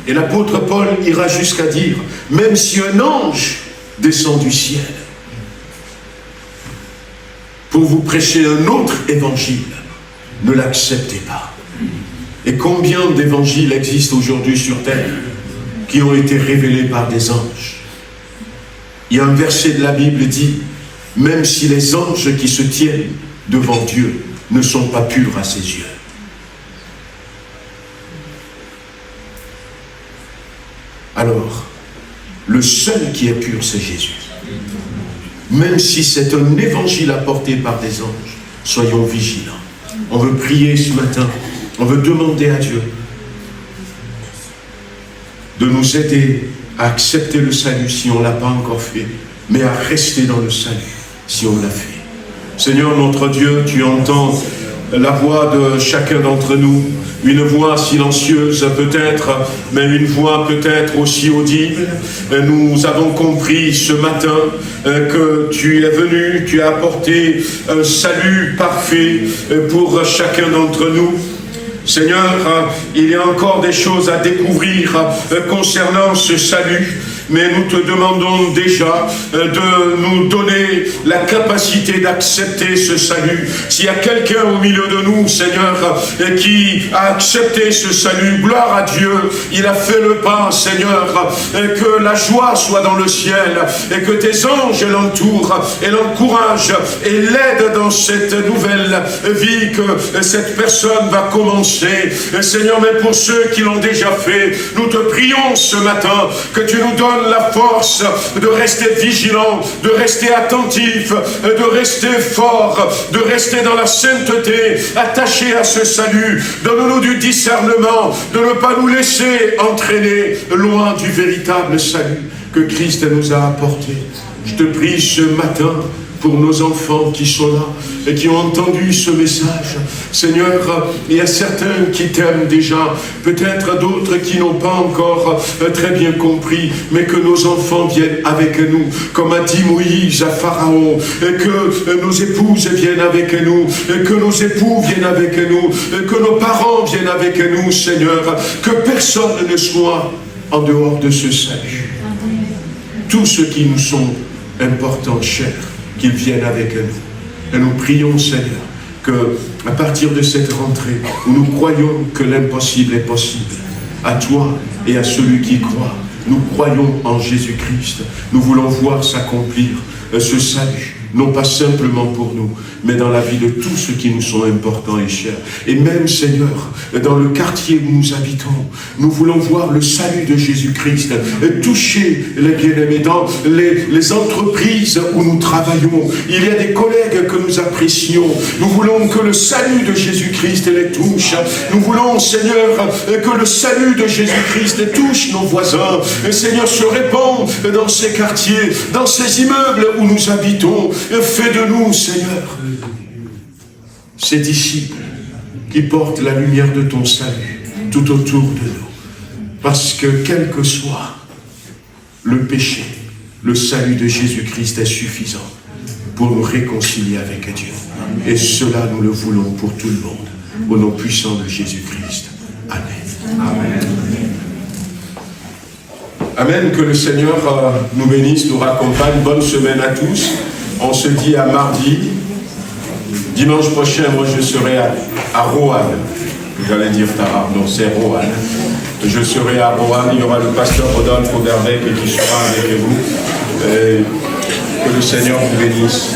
Et l'apôtre Paul ira jusqu'à dire, même si un ange descend du ciel pour vous prêcher un autre évangile, ne l'acceptez pas. Et combien d'évangiles existent aujourd'hui sur terre qui ont été révélés par des anges? Il y a un verset de la Bible dit, même si les anges qui se tiennent devant Dieu ne sont pas purs à ses yeux. Alors, le seul qui est pur, c'est Jésus. Même si c'est un évangile apporté par des anges, soyons vigilants. On veut prier ce matin, on veut demander à Dieu de nous aider à accepter le salut si on ne l'a pas encore fait, mais à rester dans le salut si on l'a fait. Seigneur notre Dieu, tu entends la voix de chacun d'entre nous, une voix silencieuse peut-être, mais une voix peut-être aussi audible. Nous avons compris ce matin que tu es venu, tu as apporté un salut parfait pour chacun d'entre nous. Seigneur, il y a encore des choses à découvrir concernant ce salut, mais nous te demandons déjà de nous donner la capacité d'accepter ce salut. S'il y a quelqu'un au milieu de nous, Seigneur, qui a accepté ce salut, gloire à Dieu, il a fait le pas, Seigneur, que la joie soit dans le ciel, et que tes anges l'entourent, et l'encouragent, et l'aident dans cette nouvelle vie que cette personne va commencer. Seigneur, mais pour ceux qui l'ont déjà fait, nous te prions ce matin que tu nous donnes la force de rester vigilant, de rester attentif, de rester fort, de rester dans la sainteté, attaché à ce salut. Donne-nous du discernement, de ne pas nous laisser entraîner loin du véritable salut que Christ nous a apporté. Je te prie ce matin pour nos enfants qui sont là et qui ont entendu ce message. Seigneur, il y a certains qui t'aiment déjà, peut-être d'autres qui n'ont pas encore très bien compris, mais que nos enfants viennent avec nous, comme a dit Moïse à Pharaon, et que nos épouses viennent avec nous, et que nos époux viennent avec nous, et que nos parents viennent avec nous, Seigneur, que personne ne soit en dehors de ce salut. Tous ceux qui nous sont importants, chers, qu'ils viennent avec nous. Et nous prions, Seigneur, qu'à partir de cette rentrée, où nous croyons que l'impossible est possible, à toi et à celui qui croit, nous croyons en Jésus-Christ. Nous voulons voir s'accomplir ce salut non pas simplement pour nous, mais dans la vie de tous ceux qui nous sont importants et chers. Et même, Seigneur, dans le quartier où nous habitons, nous voulons voir le salut de Jésus-Christ toucher les bien-aimés dans les entreprises où nous travaillons. Il y a des collègues que nous apprécions. Nous voulons que le salut de Jésus-Christ les touche. Nous voulons, Seigneur, que le salut de Jésus-Christ touche nos voisins. Et Seigneur, se répand dans ces quartiers, dans ces immeubles où nous habitons. Fais de nous, Seigneur, ces disciples qui portent la lumière de ton salut tout autour de nous. Parce que quel que soit le péché, le salut de Jésus-Christ est suffisant pour nous réconcilier avec Dieu. Et cela, nous le voulons pour tout le monde. Au nom puissant de Jésus-Christ. Amen. Amen. Amen. Que le Seigneur nous bénisse, nous raccompagne. Bonne semaine à tous. On se dit à mardi. Dimanche prochain, moi je serai à Roanne. J'allais dire Tarare, non, c'est Roanne. Je serai à Roanne. Il y aura le pasteur Rodolphe Auberdec qui sera avec vous. Et que le Seigneur vous bénisse.